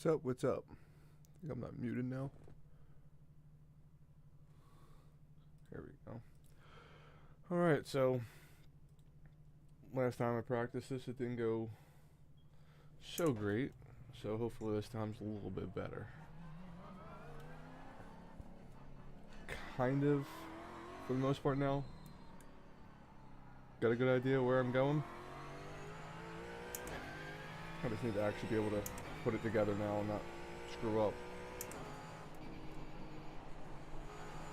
What's up? What's up? I think I'm not muted now. There we go. Alright, so last time I practiced this, it didn't go so great. So hopefully this time's a little bit better. Kind of, for the most part now. Got a good idea where I'm going. I just need to actually be able to put it together now and not screw up.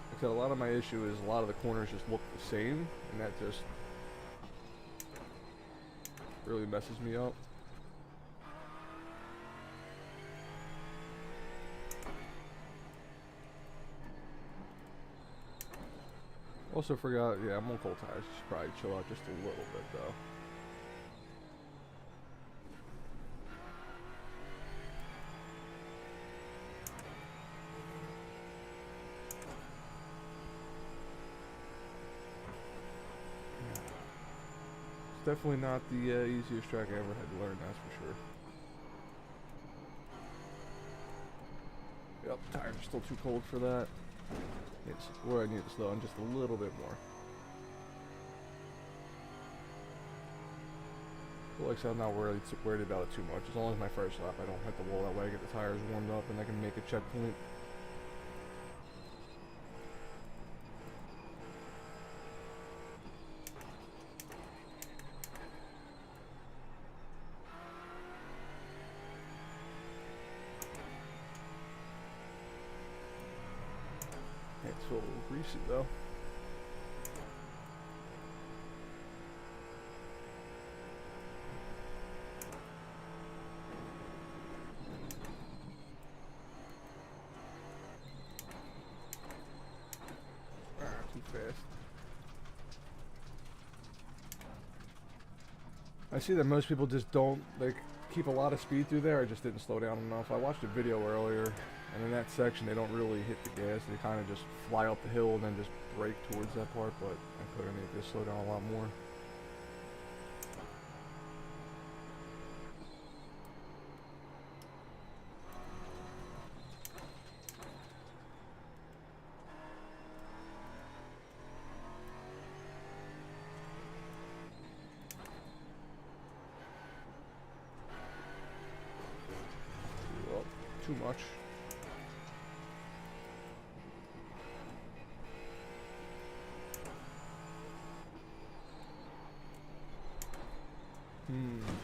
Because a lot of my issue is a lot of the corners just look the same, and that just really messes me up. Also forgot, yeah, I'm on cold tires. Should probably chill out just a little bit though. Definitely not the easiest track I ever had to learn, that's for sure. Yep, tires are still too cold for that. It's where I need to slow down just a little bit more. But like I said, I'm not worried about it too much. As long as my first lap I don't hit the wall, that way I get the tires warmed up and I can make a checkpoint. It's a little greasy though. Too fast. I see that most people just don't keep a lot of speed through there. I just didn't slow down enough. I watched a video earlier, and in that section they don't really hit the gas. They kind of just fly up the hill and then just brake towards that part, but I could have made this slow down a lot more. Well, too much.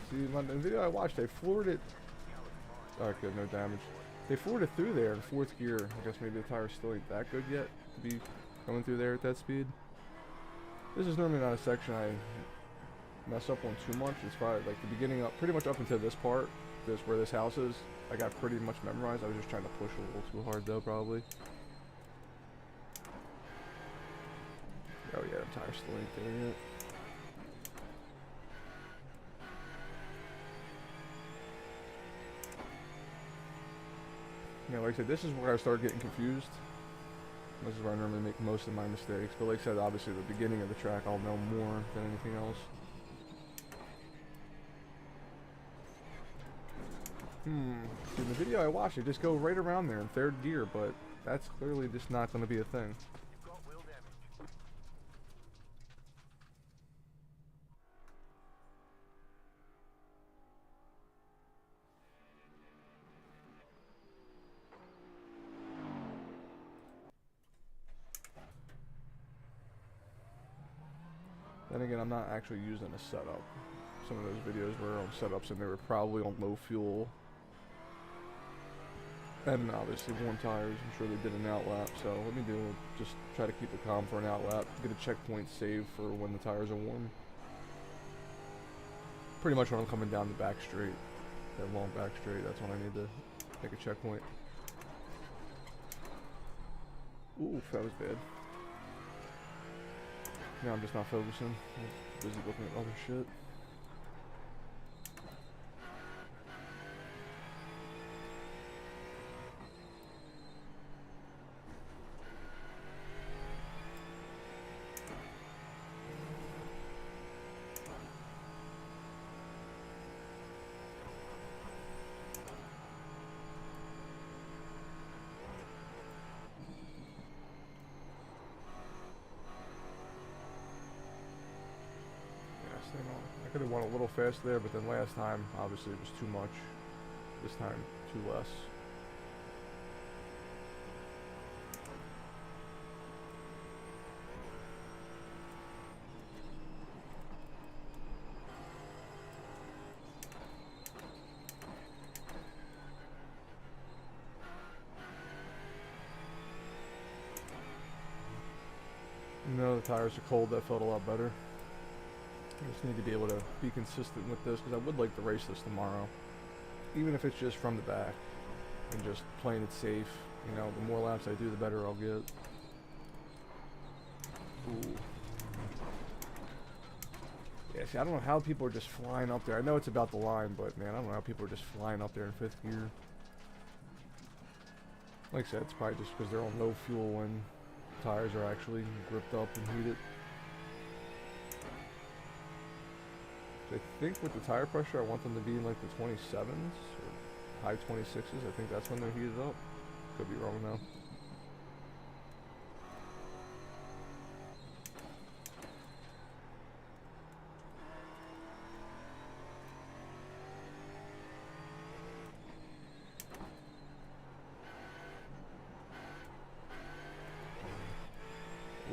See, the video I watched, they floored it. Oh, good, no damage. They floored it through there in fourth gear. I guess maybe the tires still ain't that good yet to be going through there at that speed. This is normally not a section I mess up on too much. It's probably like the beginning up, pretty much up until this part, this where this house is. I got pretty much memorized. I was just trying to push a little too hard though, probably. Oh yeah, the tires still ain't there yet. Yeah, like I said, this is where I started getting confused. This is where I normally make most of my mistakes. But like I said, obviously the beginning of the track I'll know more than anything else. See, in the video I watched, it just go right around there in third gear, but that's clearly just not going to be a thing. Then again, I'm not actually using a setup. Some of those videos were on setups and they were probably on low fuel. And obviously warm tires. I'm sure they did an outlap, so let me just try to keep it calm for an outlap. Get a checkpoint saved for when the tires are warm. Pretty much when I'm coming down the back straight, that long back straight, that's when I need to make a checkpoint. Oof, that was bad. Now I'm just not focusing. I'm busy looking at other shit. went a little fast there, but then last time, obviously, it was too much. This time, too less. No, the tires are cold. That felt a lot better. I just need to be able to be consistent with this because I would like to race this tomorrow. Even if it's just from the back and just playing it safe. You know, the more laps I do, the better I'll get. Ooh. Yeah, see, I don't know how people are just flying up there. I know it's about the line, but man, I don't know how people are just flying up there in 5th gear. Like I said, it's probably just because they're on low fuel when tires are actually gripped up and heated. I think with the tire pressure, I want them to be in like the 27s or high 26s. I think that's when they're heated up. Could be wrong though.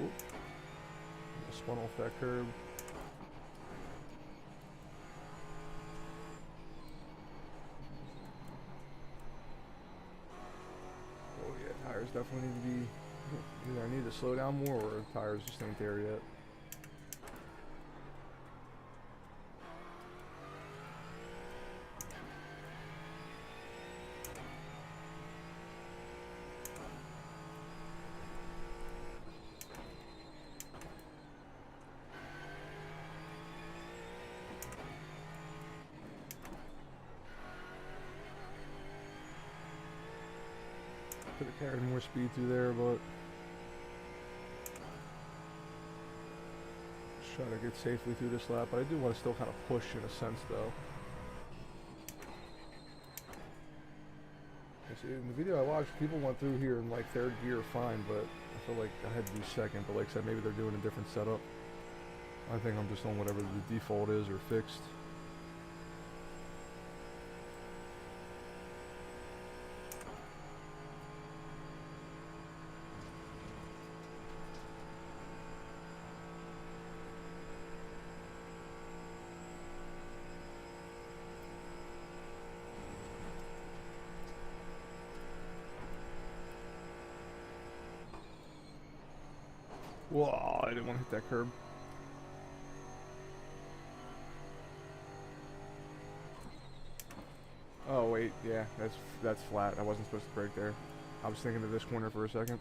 Oop. I spun off that curb. Oh yeah, tires definitely need to be, either I need to slow down more or tires just ain't there yet. Could have carried more speed through there, but just trying to get safely through this lap. But I do want to still kind of push in a sense, though. See, in the video I watched, people went through here in like 3rd gear fine, but I feel like I had to do 2nd. But like I said, maybe they're doing a different setup. I think I'm just on whatever the default is or fixed. Whoa, I didn't want to hit that curb. Oh wait, yeah, that's flat. I wasn't supposed to brake there. I was thinking of this corner for a second.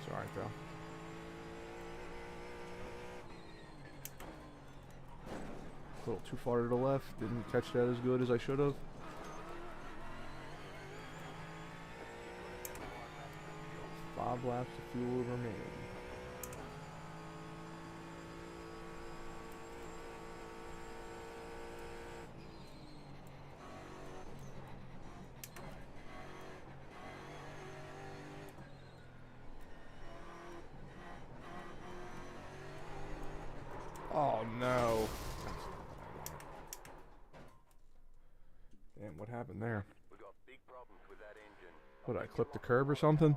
It's alright though. A little too far to the left. Didn't catch that as good as I should have. Five laps of fuel remaining. Oh no. Damn, what happened there? What, I clipped the curb or something?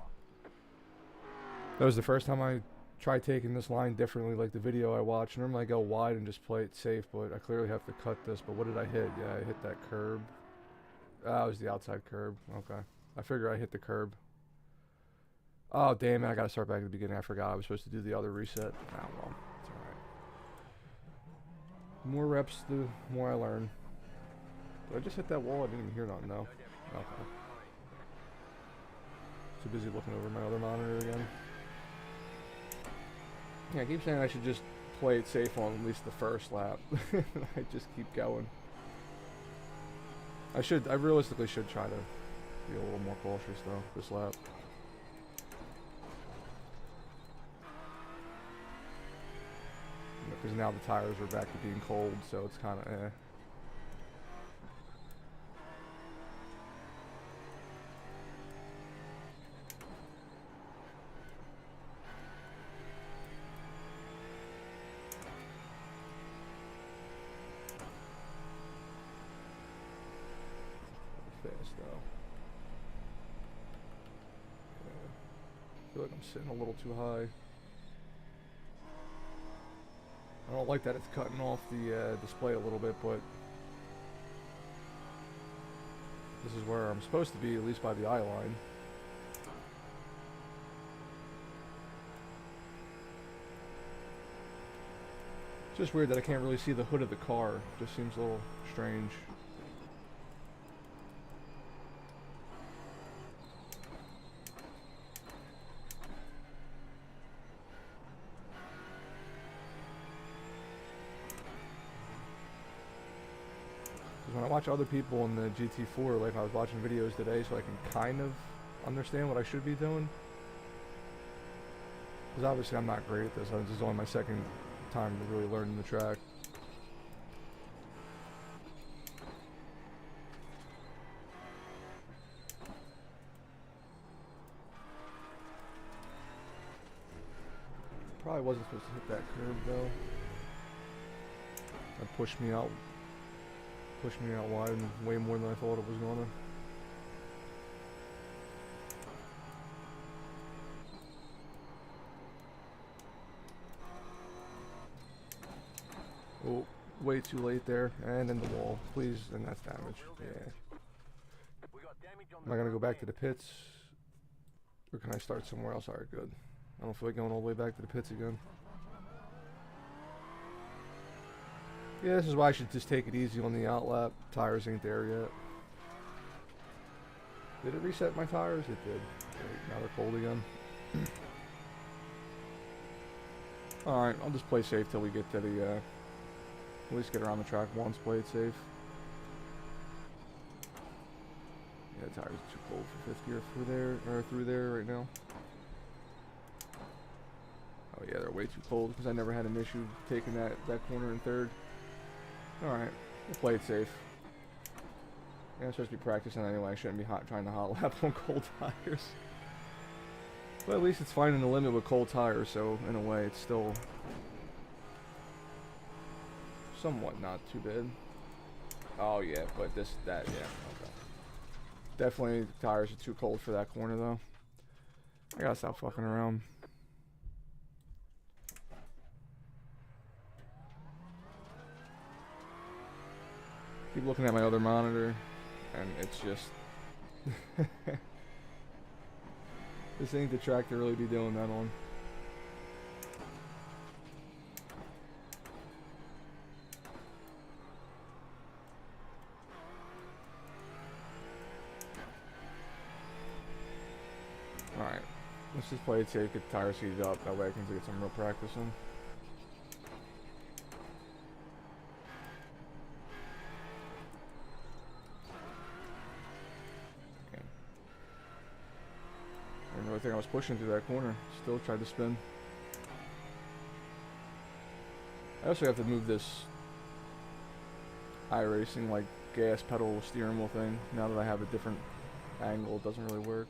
That was the first time I tried taking this line differently, like the video I watched. Normally I go wide and just play it safe, but I clearly have to cut this. But what did I hit? Yeah, I hit that curb. Ah, it was the outside curb. Okay. I figure I hit the curb. Oh, damn it. I gotta start back at the beginning. I forgot I was supposed to do the other reset. Oh, well. It's alright. More reps, the more I learn. Did I just hit that wall? I didn't even hear nothing, though. Okay. Too busy looking over my other monitor again. Yeah, I keep saying I should just play it safe on at least the first lap. I just keep going. I realistically should try to be a little more cautious though, this lap. Because now the tires are back to being cold, so it's kind of eh. I'm sitting a little too high. I don't like that it's cutting off the display a little bit, but this is where I'm supposed to be, at least by the eye line. It's just weird that I can't really see the hood of the car. It just seems a little strange. When I watch other people in the GT4, like I was watching videos today, so I can kind of understand what I should be doing. Because obviously I'm not great at this. This is only my second time to really learn the track. Probably wasn't supposed to hit that curb though. That pushed me out wide and way more than I thought it was gonna. Oh, way too late there, and in the wall, please, and that's damage. Yeah. Am I gonna go back to the pits, or can I start somewhere else? Alright, good. I don't feel like going all the way back to the pits again. Yeah, this is why I should just take it easy on the outlap. Tires ain't there yet. Did it reset my tires? It did. Okay, now they're cold again. Alright, I'll just play safe till we get to the, at least get around the track once, play it safe. Yeah, the tires are too cold for 5th gear through there right now. Oh yeah, they're way too cold because I never had an issue taking that corner in 3rd. Alright, we'll play it safe. Yeah, I'm supposed to be practicing anyway. I shouldn't be trying to hot lap on cold tires. But at least it's finding the limit with cold tires, so in a way it's still somewhat not too bad. Oh yeah, but yeah, okay. Definitely the tires are too cold for that corner though. I gotta stop fucking around. Keep looking at my other monitor, and it's just this ain't the track to really be doing that on. Alright, let's just play it safe, get the tires heated up, that way I can get some real practice in. I think I was pushing through that corner. Still tried to spin. I also have to move this iRacing like gas pedal steering wheel thing. Now that I have a different angle, it doesn't really work.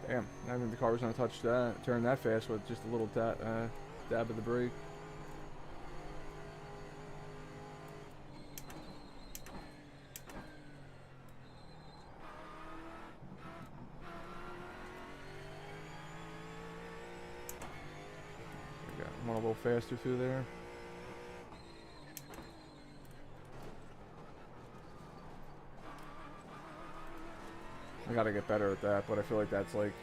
Damn, I think the car was gonna touch that, turn that fast with just a little dab of the brake. We got one a little faster through there. I gotta get better at that, but I feel like that's like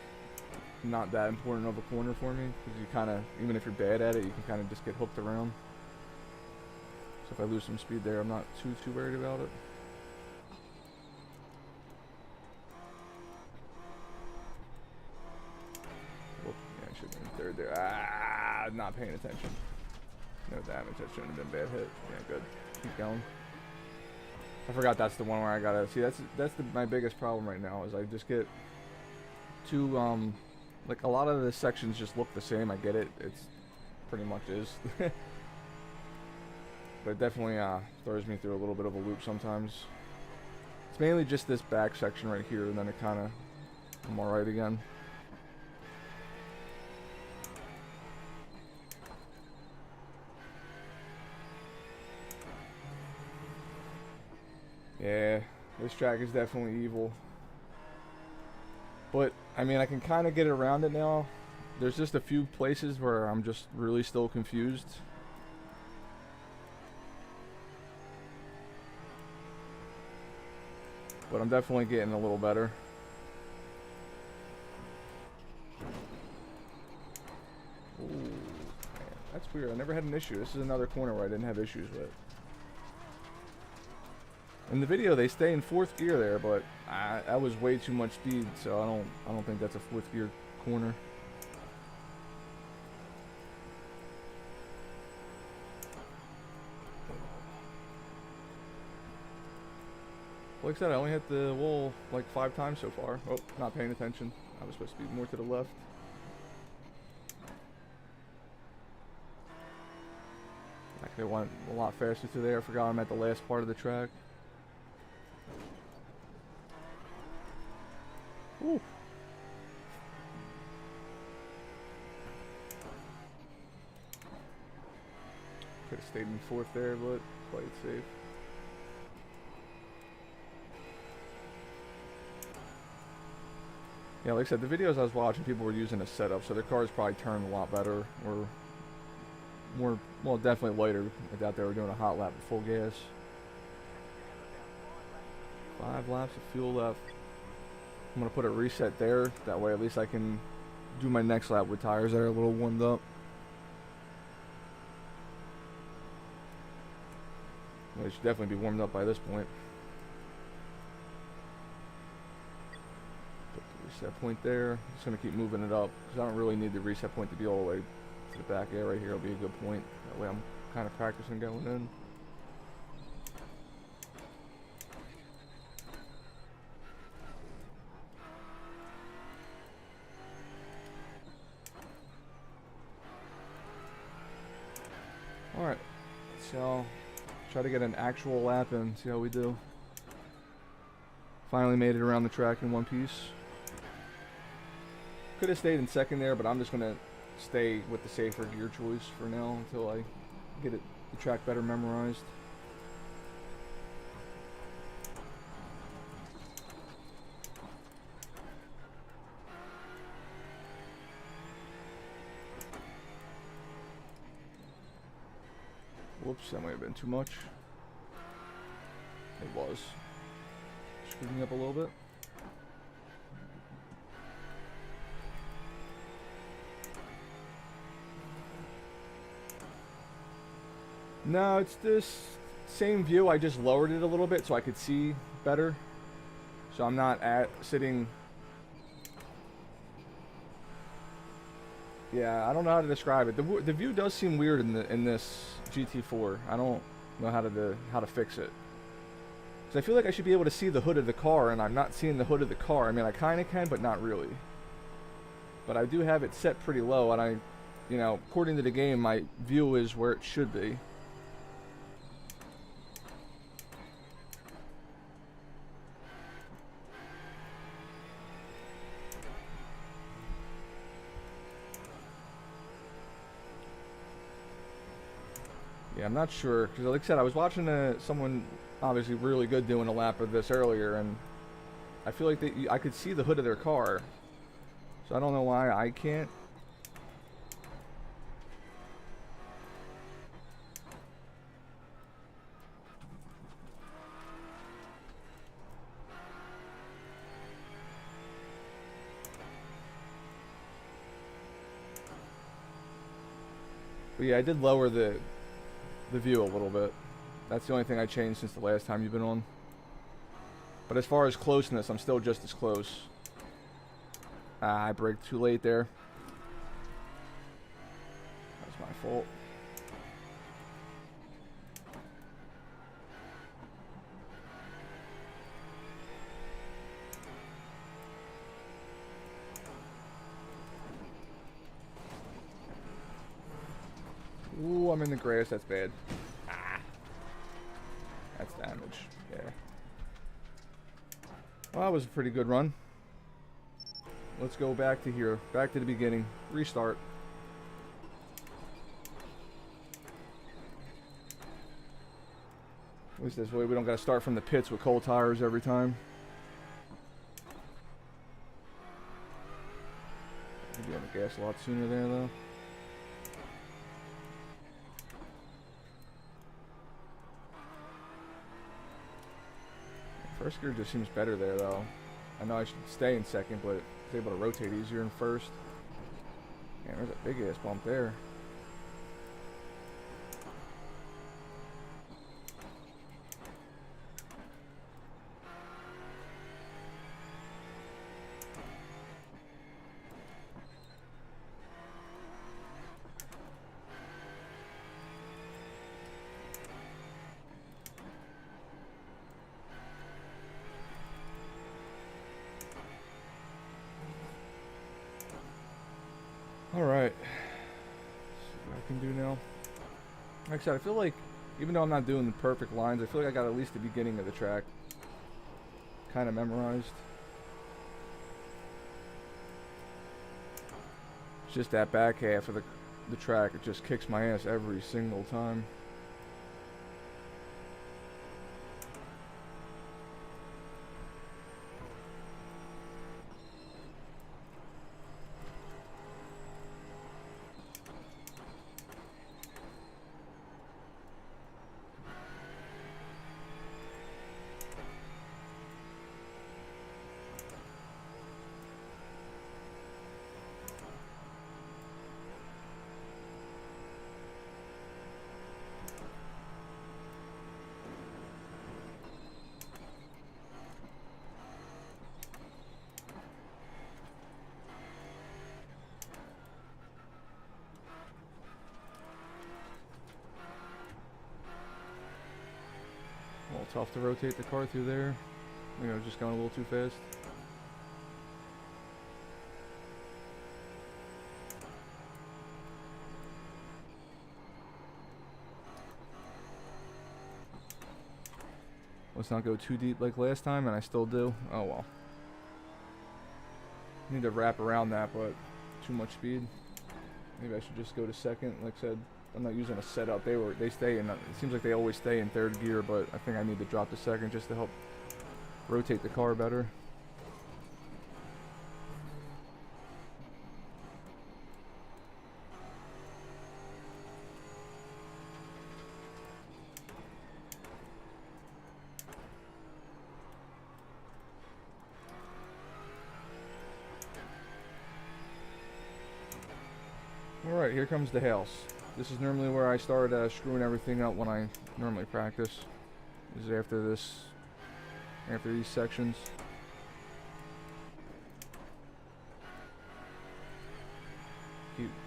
not that important of a corner for me, because you kind of, even if you're bad at it, you can kind of just get hooked around. So if I lose some speed there, I'm not too worried about it. Whoop, yeah, I should have been 3rd there. Ah, not paying attention. No damage. That shouldn't have been a bad hit. Yeah, good. Keep going. I forgot that's the one where I gotta see. My biggest problem right now is I just get too like a lot of the sections just look the same. I get it. It's pretty much is. But it definitely throws me through a little bit of a loop sometimes. It's mainly just this back section right here, and then it kind of I'm alright again. Yeah, this track is definitely evil. But, I mean, I can kind of get around it now. There's just a few places where I'm just really still confused. But I'm definitely getting a little better. Ooh, man, that's weird. I never had an issue. This is another corner where I didn't have issues with. In the video, they stay in 4th gear there, but that was way too much speed, so I don't think that's a 4th gear corner. Like I said, I only hit the wall like 5 times so far. Oh, not paying attention. I was supposed to be more to the left. I could have went a lot faster through there. I forgot I'm at the last part of the track. Ooh. Could have stayed in 4th there, but played it safe. Yeah, like I said, the videos I was watching, people were using a setup, so their cars probably turned a lot better, or more, well, definitely later. I doubt they were doing a hot lap with full gas. 5 laps of fuel left. I'm going to put a reset there. That way at least I can do my next lap with tires that are a little warmed up. They should definitely be warmed up by this point. Put the reset point there. Just going to keep moving it up because I don't really need the reset point to be all the way to the back. Yeah, right here will be a good point. That way I'm kind of practicing going in. Alright, so try to get an actual lap in, see how we do. Finally made it around the track in one piece. Could have stayed in 2nd there, but I'm just going to stay with the safer gear choice for now until I get the track better memorized. Whoops, that might have been too much. It was. Screwed me up a little bit. No, it's this same view. I just lowered it a little bit so I could see better. So I'm not sitting... Yeah, I don't know how to describe it. The view does seem weird in this GT4. I don't know how to fix it. So I feel like I should be able to see the hood of the car, and I'm not seeing the hood of the car. I mean, I kind of can, but not really. But I do have it set pretty low, and you know, according to the game, my view is where it should be. Yeah, I'm not sure, because like I said, I was watching someone obviously really good doing a lap of this earlier, and I feel like I could see the hood of their car. So I don't know why I can't. But yeah, I did lower the view a little bit. That's the only thing I changed since the last time you've been on. But as far as closeness, I'm still just as close. I braked too late there. That's my fault. Ooh, I'm in the grass. That's bad. Ah. That's damage. Yeah. Well, that was a pretty good run. Let's go back to here. Back to the beginning. Restart. At least this way we don't gotta start from the pits with cold tires every time. Maybe on the gas a lot sooner there though. First gear just seems better there though. I know I should stay in second, but it's able to rotate easier in first. Man, there's a big ass bump there. Alright. See what I can do now. Like I said, I feel like, even though I'm not doing the perfect lines, I feel like I got at least the beginning of the track kind of memorized. It's just that back half of the track, it just kicks my ass every single time. A little tough to rotate the car through there. You know, just going a little too fast. Let's not go too deep like last time, and I still do. Oh well. Need to wrap around that, but too much speed. Maybe I should just go to second. Like I said, I'm not using a setup. They stay in. It seems like they always stay in third gear, but I think I need to drop to second just to help rotate the car better. Alright, here comes the house. This is normally where I start screwing everything up when I normally practice. This is after these sections.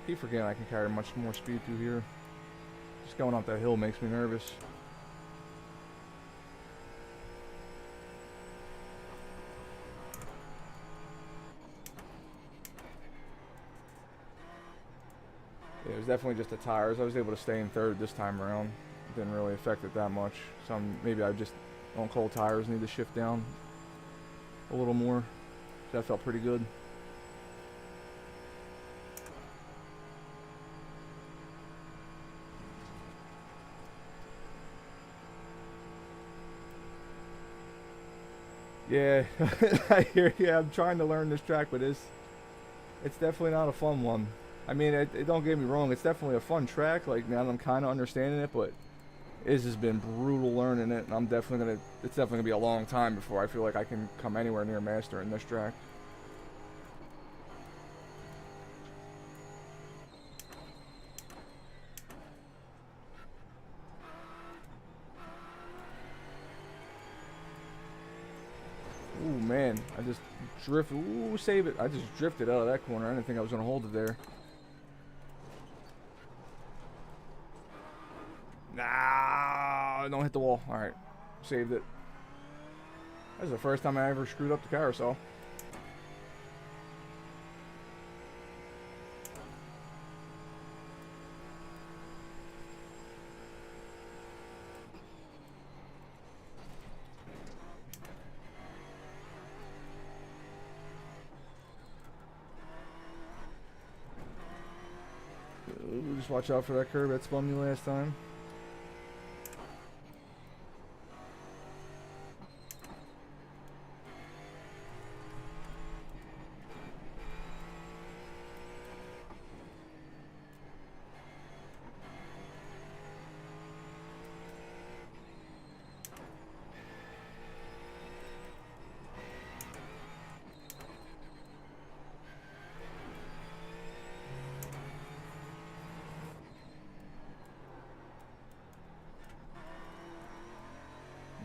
Keep forgetting I can carry much more speed through here. Just going up that hill makes me nervous. Yeah, it was definitely just the tires. I was able to stay in third this time around. It didn't really affect it that much. So maybe I just, on cold tires, need to shift down a little more. That felt pretty good. Yeah, I hear you. I'm trying to learn this track, but it's definitely not a fun one. I mean, it don't get me wrong, it's definitely a fun track, like now that I'm kind of understanding it, but it's just been brutal learning it, and it's definitely gonna be a long time before I feel like I can come anywhere near mastering this track. Ooh, man, I just drifted. Ooh, save it. I just drifted out of that corner. I didn't think I was gonna hold it there. Nah, don't hit the wall. Alright, saved it. That was the first time I ever screwed up the carousel. We'll just watch out for that curb that spun me last time.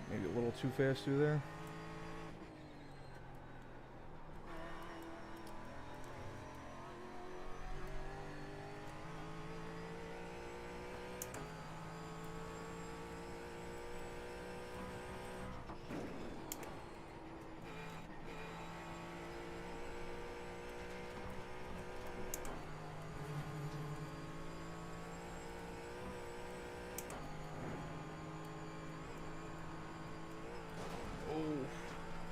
Maybe a little too fast through there.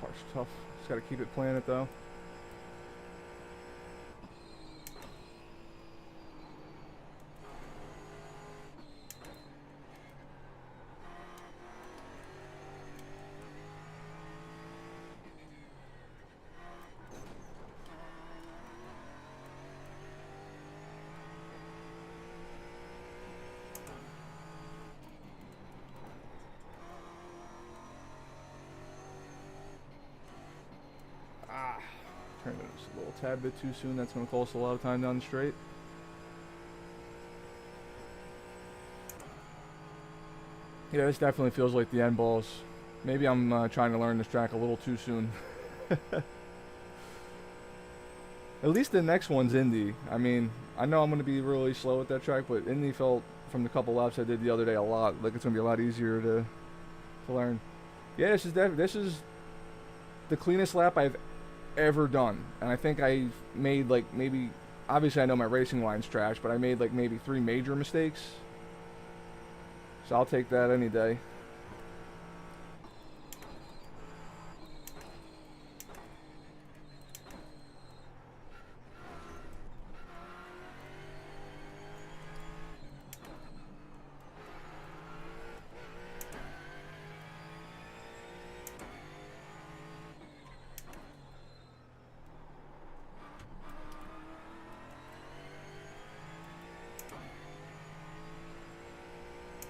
Part's tough. Just gotta keep it playing it though. Turned it just a little tad bit too soon. That's going to cost a lot of time down the straight. Yeah, this definitely feels like the end balls. Maybe I'm trying to learn this track a little too soon. At least the next one's Indy. I mean, I know I'm going to be really slow at that track, but Indy felt from the couple laps I did the other day a lot like it's going to be a lot easier to learn. Yeah, this is the cleanest lap I've ever done, and I think I made like maybe, obviously I know my racing line's trash, but I made like maybe 3 major mistakes, so I'll take that any day.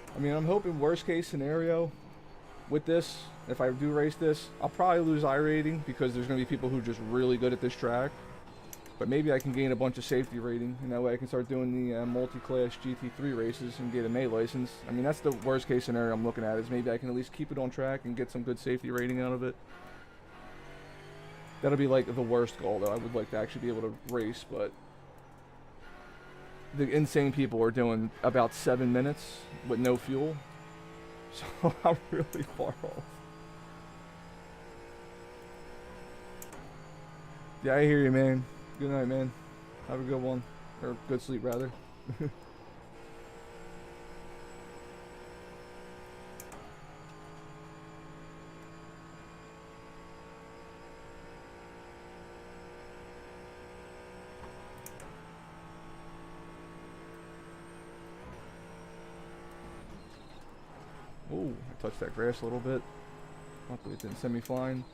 I mean, I'm hoping worst case scenario with this, if I do race this, I'll probably lose iRating because there's going to be people who are just really good at this track. But maybe I can gain a bunch of safety rating, and that way I can start doing the multi-class GT3 races and get an A license. I mean, that's the worst case scenario I'm looking at, is maybe I can at least keep it on track and get some good safety rating out of it. That'll be like the worst goal, though. I would like to actually be able to race, but the insane people are doing about 7 minutes with no fuel, so I'm really far off. Yeah, I hear you, man. Good night, man. Have a good one, or good sleep, rather. Ooh, I touched that grass a little bit. Hopefully it didn't send me flying.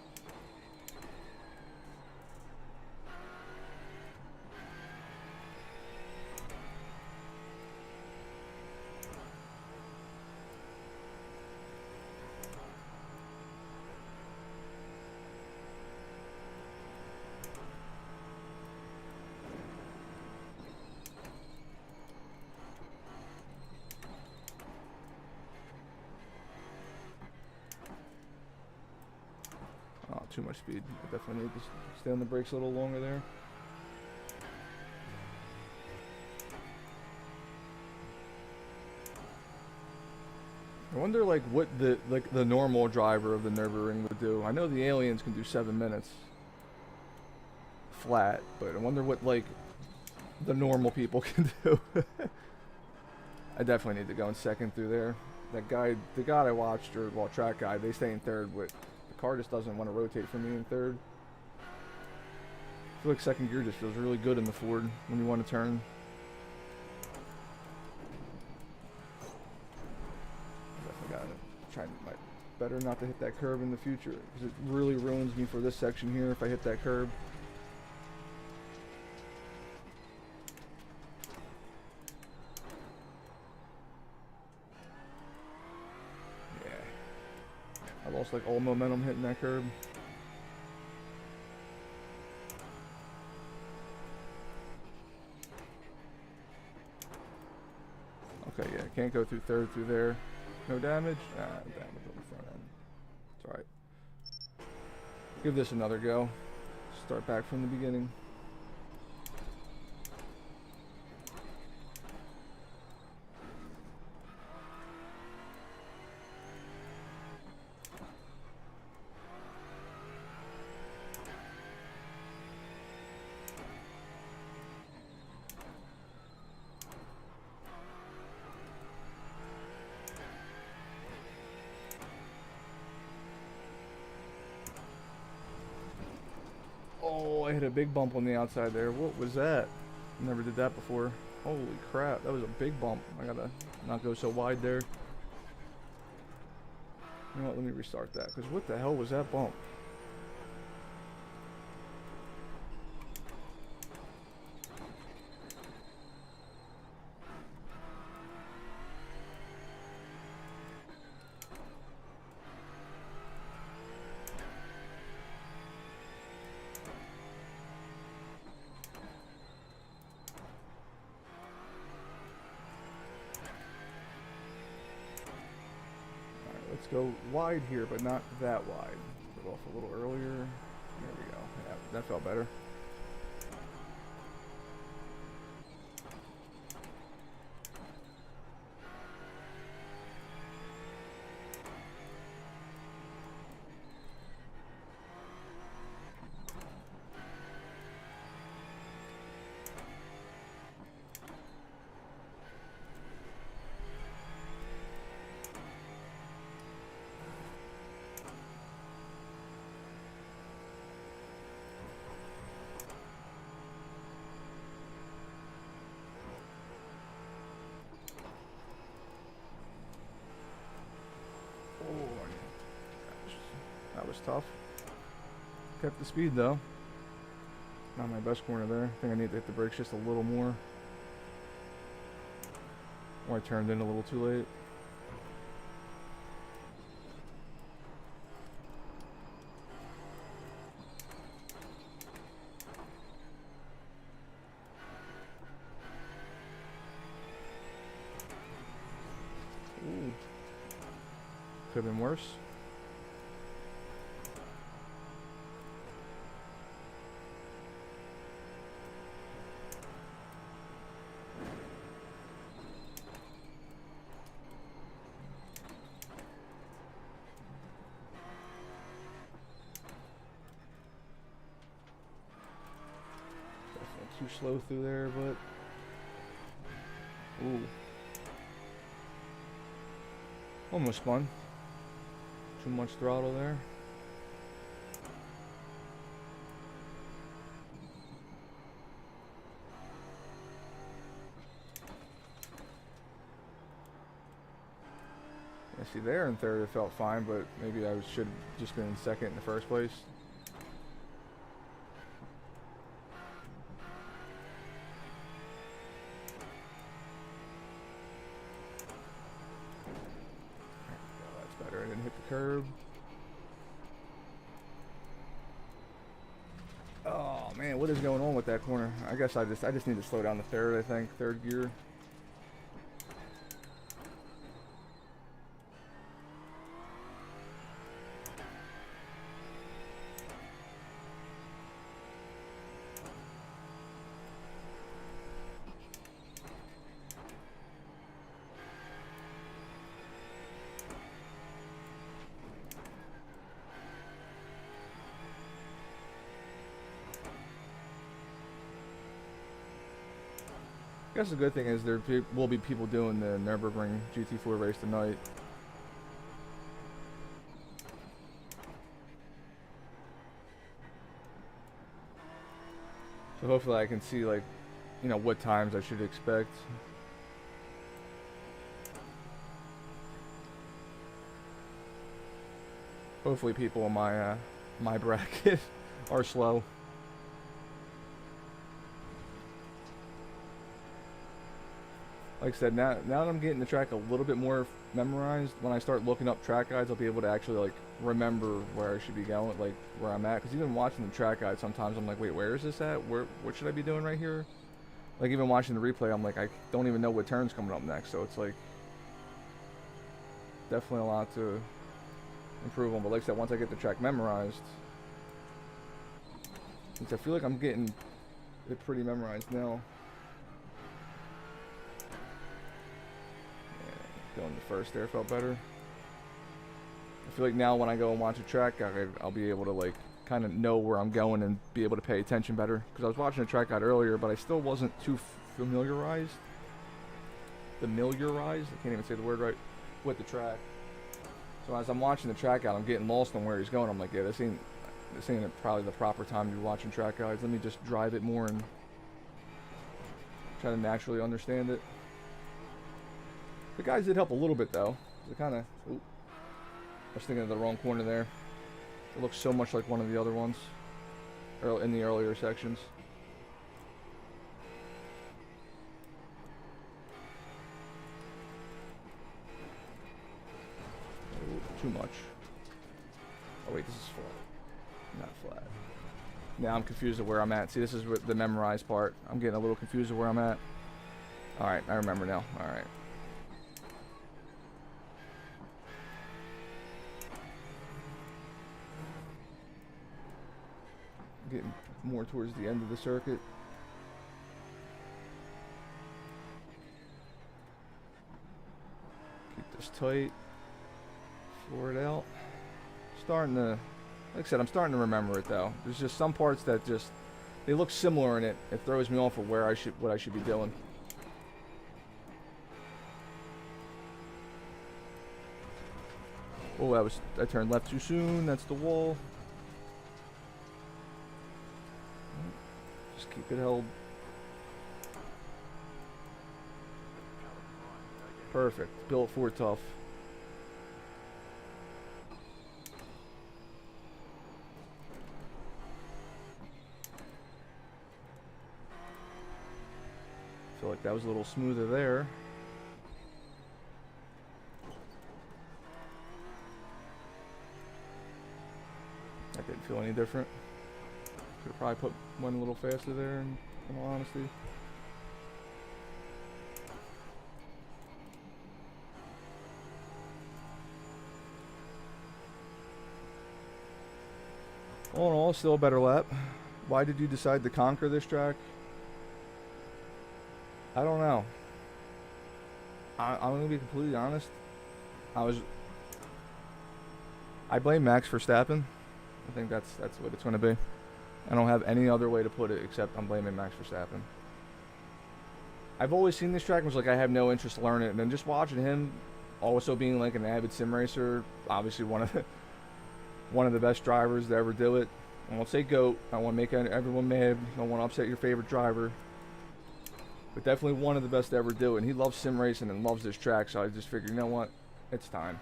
Oh, too much speed. I definitely need to stay on the brakes a little longer there. I wonder like what the normal driver of the Nürburgring would do. I know the aliens can do 7 minutes flat, but I wonder what like the normal people can do. I definitely need to go in second through there. That guy, the guy I watched, or well, track guy, they stay in third, but the car just doesn't want to rotate for me in third. I feel like second gear just feels really good in the Ford when you want to turn. trying my better not to hit that curb in the future, because it really ruins me for this section here if I hit that curb. Yeah. I lost like all momentum hitting that curb. Okay, yeah, can't go through third through there. No damage? Ah, damage on the front end. It's alright. Give this another go. Start back from the beginning. Oh, I hit a big bump on the outside there. What was that? Never did that before. Holy crap, that was a big bump. I gotta not go so wide there. You know what, let me restart that, because what the hell was that bump? Let's go wide here, but not that wide. Get off a little earlier. There we go. Yeah, that felt better. That was tough. Kept the speed though. Not my best corner there. I think I need to hit the brakes just a little more. Or I turned in a little too late. Ooh. Could have been worse. Too slow through there, but ooh, almost spun. Too much throttle there. I see there in third it felt fine, but maybe I should have just been in second in the first place. I didn't hit the curb. Oh man, what is going on with that corner? I guess I just need to slow down the third, I think. Third gear. I guess the good thing is there will be people doing the Nürburgring GT4 race tonight. So hopefully I can see, like, you know, what times I should expect. Hopefully people in my my bracket are slow. Like I said, now that I'm getting the track a little bit more memorized, when I start looking up track guides, I'll be able to actually like remember where I should be going, like where I'm at. Because even watching the track guide, sometimes I'm like, wait, where is this at? What should I be doing right here? Like even watching the replay, I'm like, I don't even know what turn's coming up next. So it's like definitely a lot to improve on. But like I said, once I get the track memorized, since I feel like I'm getting it pretty memorized now. Going the first there felt better. I feel like now when I go and watch a track guide, I'll be able to like kind of know where I'm going and be able to pay attention better. Because I was watching a track guide earlier, but I still wasn't too familiarized. Familiarized? I can't even say the word right. With the track. So as I'm watching the track guide, I'm getting lost on where he's going. I'm like, yeah, this ain't probably the proper time to be watching track guides. Let me just drive it more and try to naturally understand it. The guys did help a little bit though. It kind of, I was thinking of the wrong corner there. It looks so much like one of the other ones in the earlier sections. Ooh, too much. Oh wait, this is flat. Not flat. Now I'm confused of where I'm at. See, this is the memorized part. I'm getting a little confused of where I'm at. Alright, I remember now. Alright. Getting more towards the end of the circuit. Keep this tight. Floor it out. Starting to, like I said, I'm starting to remember it though. There's just some parts that just, they look similar in it. It throws me off of what I should be doing. Oh, I turned left too soon. That's the wall. Just keep it held. Perfect. Built for tough. Feel like that was a little smoother there. That didn't feel any different. Could have probably put one a little faster there, in all honesty. All in all, still a better lap. Why did you decide to conquer this track? I don't know. I'm gonna be completely honest. I blame Max Verstappen. I think that's what it's gonna be. I don't have any other way to put it except I'm blaming Max Verstappen. I've always seen this track and was like, I have no interest to learn it. And then just watching him, also being like an avid sim racer, obviously one of the best drivers to ever do it. I won't say GOAT. I don't want to make everyone mad. I don't want to upset your favorite driver. But definitely one of the best to ever do it. And he loves sim racing and loves this track. So I just figured, you know what? It's time.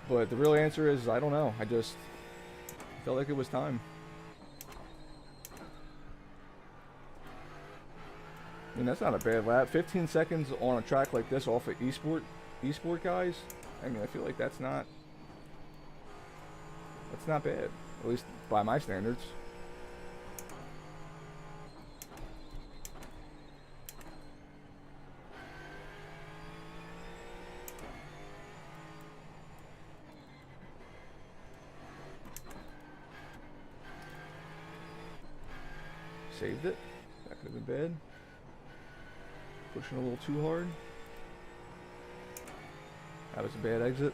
But the real answer is, I don't know. I just felt like it was time. I mean, that's not a bad lap. 15 seconds on a track like this off of esport guys. I mean, I feel like that's not bad, at least by my standards. Saved it. That could have been bad. Pushing a little too hard. That was a bad exit.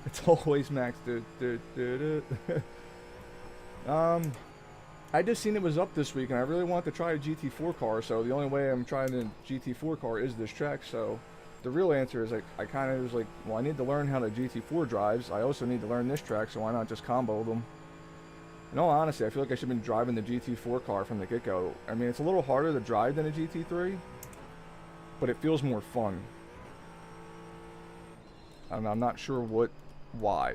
It's always Max. I just seen it was up this week, and I really want to try a GT4 car. So the only way I'm trying a GT4 car is this track. So the real answer is, I kind of was like, well, I need to learn how the GT4 drives. I also need to learn this track, so why not just combo them? In all honesty, I feel like I should have been driving the GT4 car from the get-go. I mean, it's a little harder to drive than a GT3. but it feels more fun. And I'm not sure why.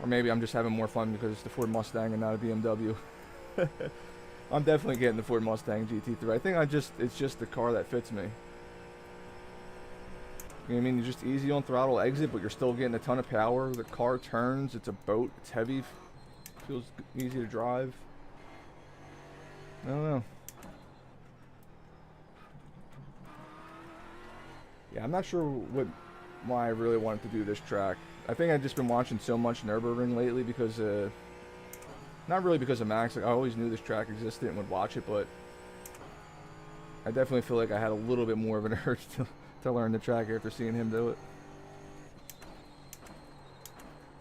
Or maybe I'm just having more fun because it's the Ford Mustang and not a BMW. I'm definitely getting the Ford Mustang GT3. I think it's just the car that fits me. You know what I mean? You're just easy on throttle exit, but you're still getting a ton of power. The car turns. It's a boat. It's heavy. Feels easy to drive. I don't know. Yeah, I'm not sure why I really wanted to do this track. I think I've just been watching so much Nürburgring lately because, not really because of Max. Like, I always knew this track existed and would watch it, but I definitely feel like I had a little bit more of an urge to learn the track after seeing him do it.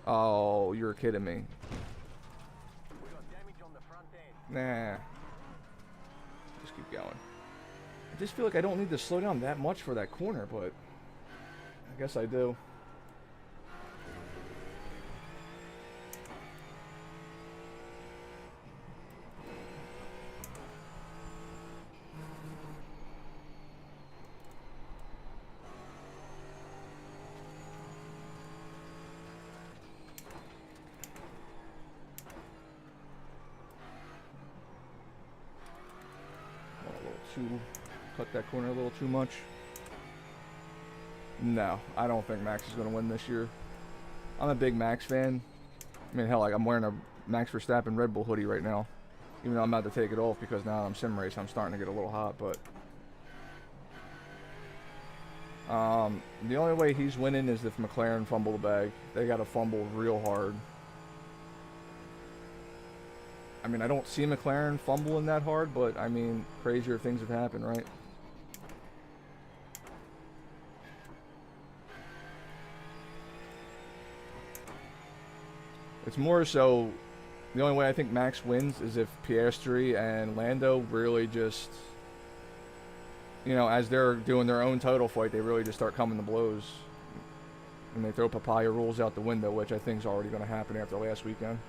Oh, you're kidding me. Nah. Just keep going. I just feel like I don't need to slow down that much for that corner, but I guess I do. Cut that corner a little too much. No, I don't think Max is going to win this year. I'm a big Max fan. I mean, hell, like I'm wearing a Max Verstappen Red Bull hoodie right now. Even though I'm about to take it off because now I'm sim race, I'm starting to get a little hot, but the only way he's winning is if McLaren fumble the bag. They got to fumble real hard. I mean, I don't see McLaren fumbling that hard, but I mean, crazier things have happened, right? It's more so, the only way I think Max wins is if Piastri and Lando really just, you know, as they're doing their own title fight, they really just start coming to blows. And they throw papaya rules out the window, which I think is already going to happen after last weekend.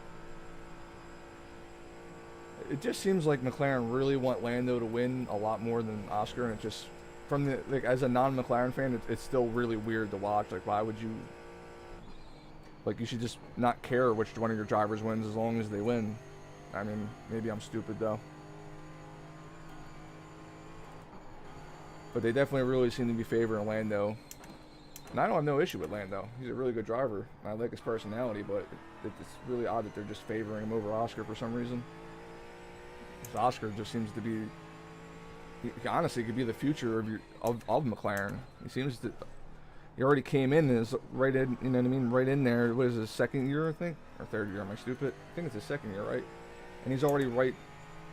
It just seems like McLaren really want Lando to win a lot more than Oscar, and it just, from the, like, as a non-McLaren fan, it's still really weird to watch. Like, why would you, like, you should just not care which one of your drivers wins as long as they win. I mean, maybe I'm stupid though. But they definitely really seem to be favoring Lando. And I don't have no issue with Lando. He's a really good driver. I like his personality, but it's really odd that they're just favoring him over Oscar for some reason. Oscar just seems to be, he honestly could be the future of McLaren. He seems to, he already came in and is right in, you know what I mean, right in there. What is his second year, I think? Or third year, am I stupid? I think it's his second year, right? And he's already right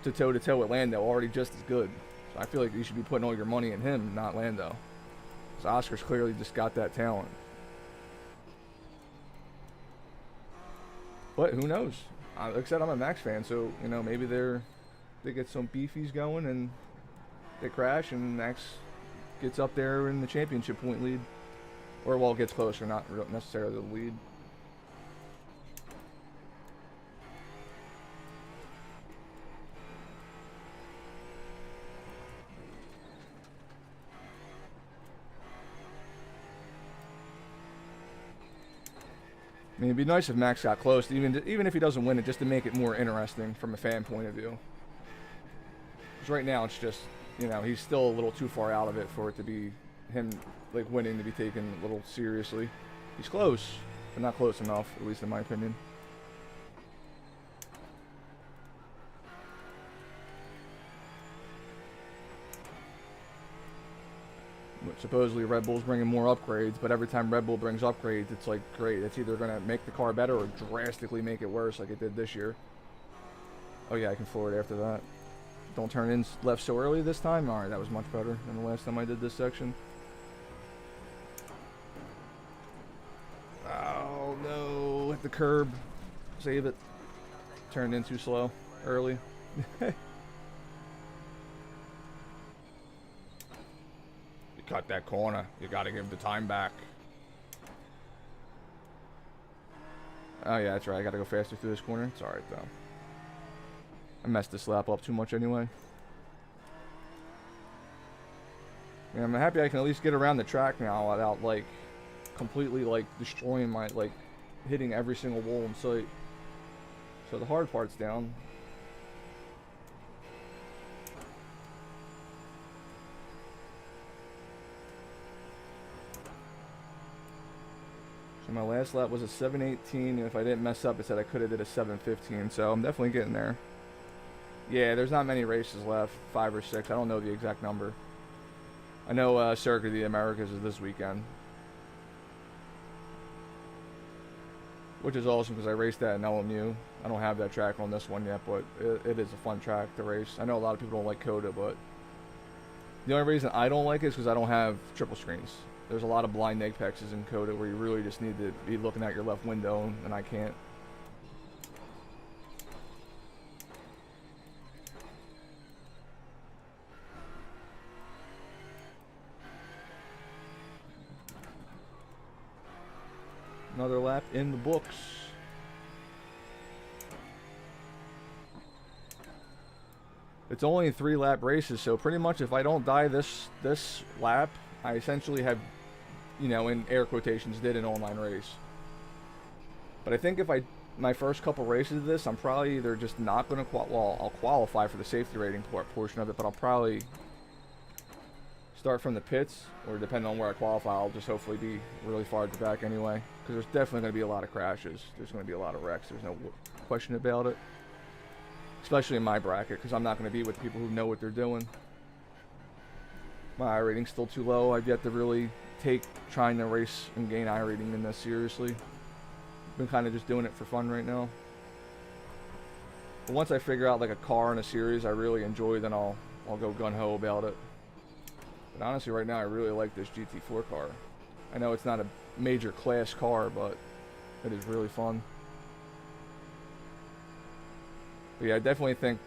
to toe with Lando, already just as good. So I feel like you should be putting all your money in him, not Lando. So Oscar's clearly just got that talent. But who knows? Like I said, I'm a Max fan, so, you know, maybe they get some beefies going and they crash and Max gets up there in the championship point lead. Or, well, gets closer, not necessarily the lead. I mean, it'd be nice if Max got close, even if he doesn't win it, just to make it more interesting from a fan point of view. Because right now it's just, you know, he's still a little too far out of it for it to be him, like, winning to be taken a little seriously. He's close, but not close enough, at least in my opinion. But supposedly Red Bull's bringing more upgrades, but every time Red Bull brings upgrades, it's like, great, it's either going to make the car better or drastically make it worse like it did this year. Oh yeah, I can floor it after that. Don't turn in left so early this time. Alright, that was much better than the last time I did this section. Oh no, hit the curb. Save it. Turned in too slow early. You cut that corner. You gotta give the time back. Oh yeah, that's right. I gotta go faster through this corner. It's alright though. I messed this lap up too much anyway. Yeah, I'm happy I can at least get around the track now without like completely like destroying my like hitting every single wall in sight. So the hard part's down. So my last lap was a 7:18, and if I didn't mess up, it said I could have did a 7:15. So I'm definitely getting there. Yeah, there's not many races left, 5 or 6. I don't know the exact number. I know Circuit of the Americas is this weekend, which is awesome because I raced that in LMU. I don't have that track on this one yet, but it is a fun track to race. I know a lot of people don't like COTA, but the only reason I don't like it is because I don't have triple screens. There's a lot of blind apexes in COTA where you really just need to be looking at your left window, and I can't. Another lap in the books. It's only 3 lap races, so pretty much if I don't die this lap, I essentially have, you know, in air quotations, did an online race. But I think if my first couple races of this, I'm probably either just not going to I'll qualify for the safety rating portion of it, but I'll probably start from the pits, or depending on where I qualify, I'll just hopefully be really far at the back anyway. Because there's definitely going to be a lot of crashes. There's going to be a lot of wrecks. There's no question about it. Especially in my bracket, because I'm not going to be with people who know what they're doing. My I rating's still too low. I've yet to really take trying to race and gain I rating in this seriously. Been kind of just doing it for fun right now. But once I figure out like a car in a series I really enjoy, then I'll go gun-ho about it. But honestly, right now I really like this GT4 car. I know it's not a major class car, but it is really fun. But yeah, I definitely think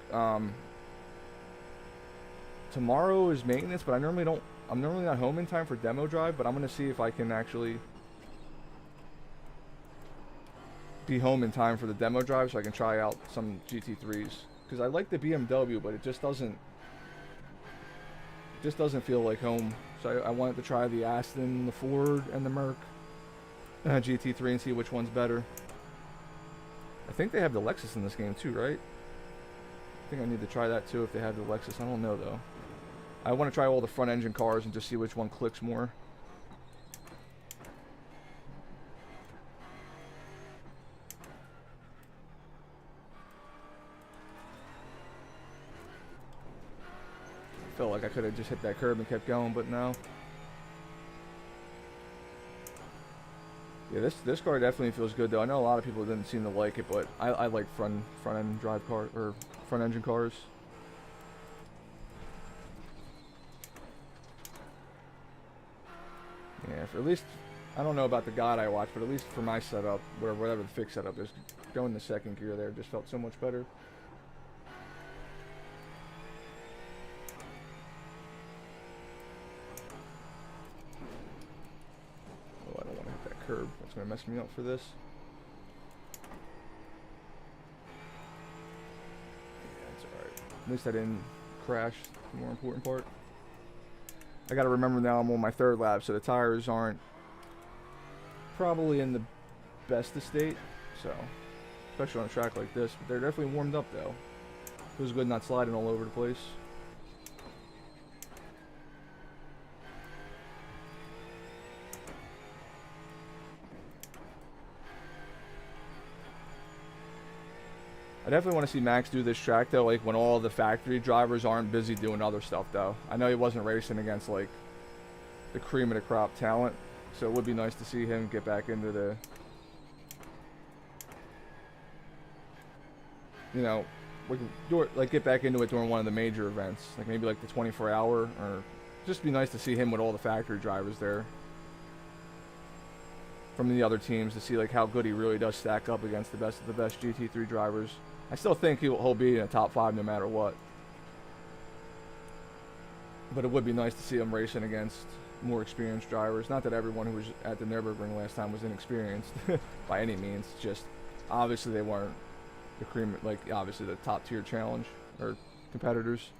tomorrow is maintenance, but I'm normally not home in time for demo drive, but I'm gonna see if I can actually be home in time for the demo drive so I can try out some GT3s. Because I like the BMW, but it just doesn't feel like home. So I wanted to try the Aston, the Ford, and the Merc GT3 and see which one's better. I think they have the Lexus in this game too, right? I think I need to try that too if they have the Lexus. I don't know though. I want to try all the front engine cars and just see which one clicks more. I felt like I could have just hit that curb and kept going, but no. Yeah, this car definitely feels good though. I know a lot of people didn't seem to like it, but I like front end drive car or front engine cars. Yeah, for at least I don't know about the God I watch, but at least for my setup, whatever the fixed setup is, going the second gear there just felt so much better. Oh, I don't want to hit that curb. That's going to mess me up for this. Yeah, that's alright. At least I didn't crash, the more important part. I gotta remember now I'm on my 3rd lap, so the tires aren't probably in the best of state, so especially on a track like this, but they're definitely warmed up though. Feels good not sliding all over the place. I definitely want to see Max do this track though, like when all the factory drivers aren't busy doing other stuff though. I know he wasn't racing against like the cream of the crop talent, so it would be nice to see him get back into the, you know, like get back into it during one of the major events, like maybe like the 24-hour, or just be nice to see him with all the factory drivers there from the other teams to see like how good he really does stack up against the best of the best GT3 drivers. I still think he'll be in the top 5 no matter what. But it would be nice to see him racing against more experienced drivers. Not that everyone who was at the Nürburgring last time was inexperienced by any means. Just obviously they weren't the cream, like obviously the top tier challenge or competitors.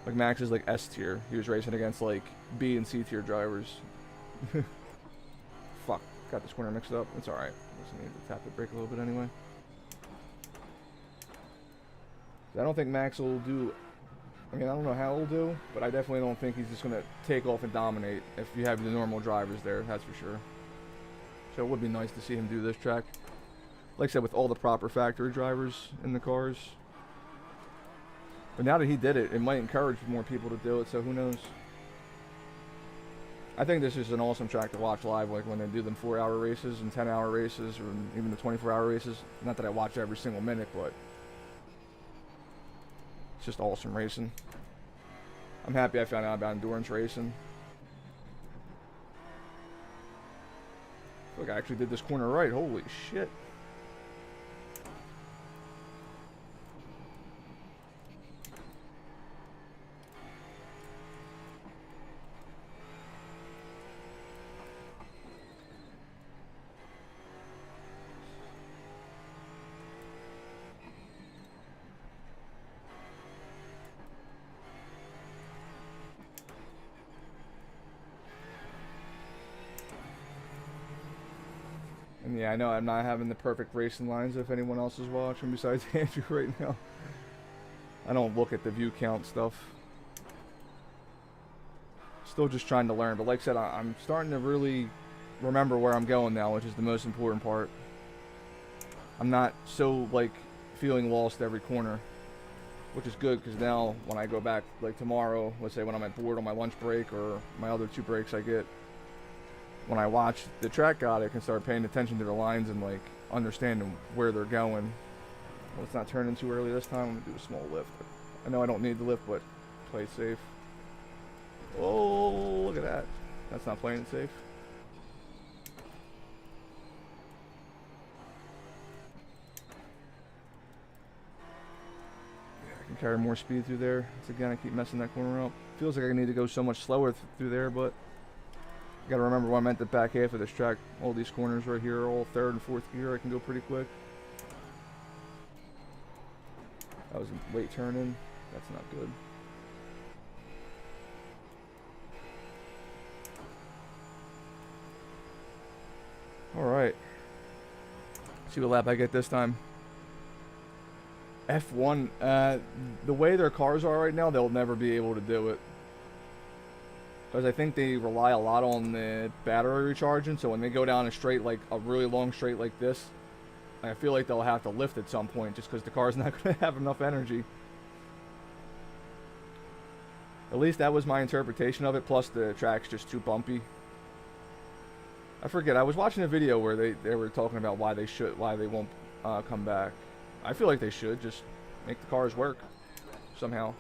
Like Max is like S tier. He was racing against like B and C tier drivers. Fuck, got this corner mixed up. It's alright. Just need to tap the brake a little bit anyway. I don't think Max will do. I mean, I don't know how he'll do, but I definitely don't think he's just gonna take off and dominate if you have the normal drivers there. That's for sure. So it would be nice to see him do this track. Like I said, with all the proper factory drivers in the cars. But now that he did it, it might encourage more people to do it, so who knows. I think this is an awesome track to watch live, like when they do them 4-hour races and 10-hour races, or even the 24-hour races. Not that I watch every single minute, but it's just awesome racing. I'm happy I found out about endurance racing. I feel like I actually did this corner right, holy shit. And yeah, I know I'm not having the perfect racing lines if anyone else is watching besides Andrew right now. I don't look at the view count stuff. Still just trying to learn, but like I said, I'm starting to really remember where I'm going now, which is the most important part. I'm not so like feeling lost every corner, which is good because now when I go back like tomorrow, let's say when I'm at board on my lunch break or my other 2 breaks I get, when I watch the track guide, I can start paying attention to the lines and like understanding where they're going. Let's not turn in too early this time. I'm gonna do a small lift. I know I don't need the lift, but play it safe. Oh, look at that. That's not playing it safe. Yeah, I can carry more speed through there. Once again, I keep messing that corner up. Feels like I need to go so much slower through there, but you gotta remember when I'm at the back half of this track, all these corners right here, all 3rd and 4th gear, I can go pretty quick. That was a late turn in. That's not good. Alright. See what lap I get this time. F1, the way their cars are right now, they'll never be able to do it. Because I think they rely a lot on the battery recharging, so when they go down a straight, like a really long straight like this, I feel like they'll have to lift at some point just because the car's not going to have enough energy. At least that was my interpretation of it, plus the track's just too bumpy. I forget, I was watching a video where they were talking about why they won't come back. I feel like they should just make the cars work somehow.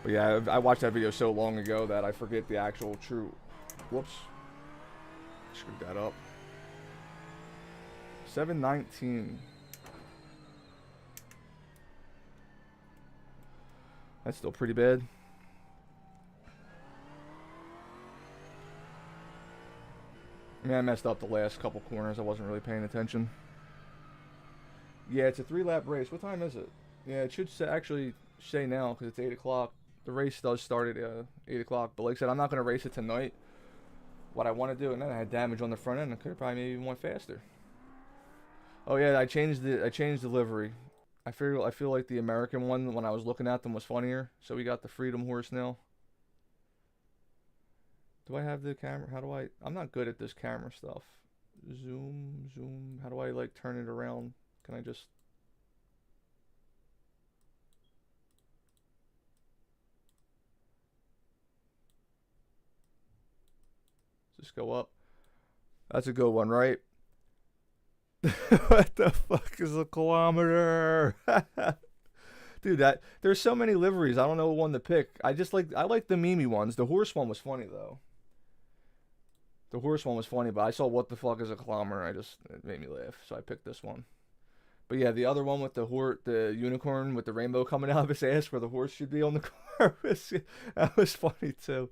But yeah, I watched that video so long ago that I forget the actual true. Whoops. Screwed that up. 719. That's still pretty bad. I mean, I messed up the last couple corners. I wasn't really paying attention. Yeah, it's a 3-lap race. What time is it? Yeah, it should actually say now because it's 8 o'clock. The race does start at 8 o'clock, but like I said, I'm not going to race it tonight. What I want to do, and then I had damage on the front end. I could have probably maybe went faster. Oh yeah, I changed the livery. I feel like the American one when I was looking at them was funnier. So we got the Freedom horse now. Do I have the camera? How do I? I'm not good at this camera stuff. Zoom. How do I like turn it around? Can I just? Just go up. That's a good one, right? What the fuck is a kilometer? Dude, there's so many liveries. I don't know what one to pick. I like the Mimi ones. The horse one was funny though. The horse one was funny, but I saw what the fuck is a kilometer. It made me laugh, so I picked this one. But yeah, the other one with the unicorn with the rainbow coming out of his ass where the horse should be on the car, that was funny too.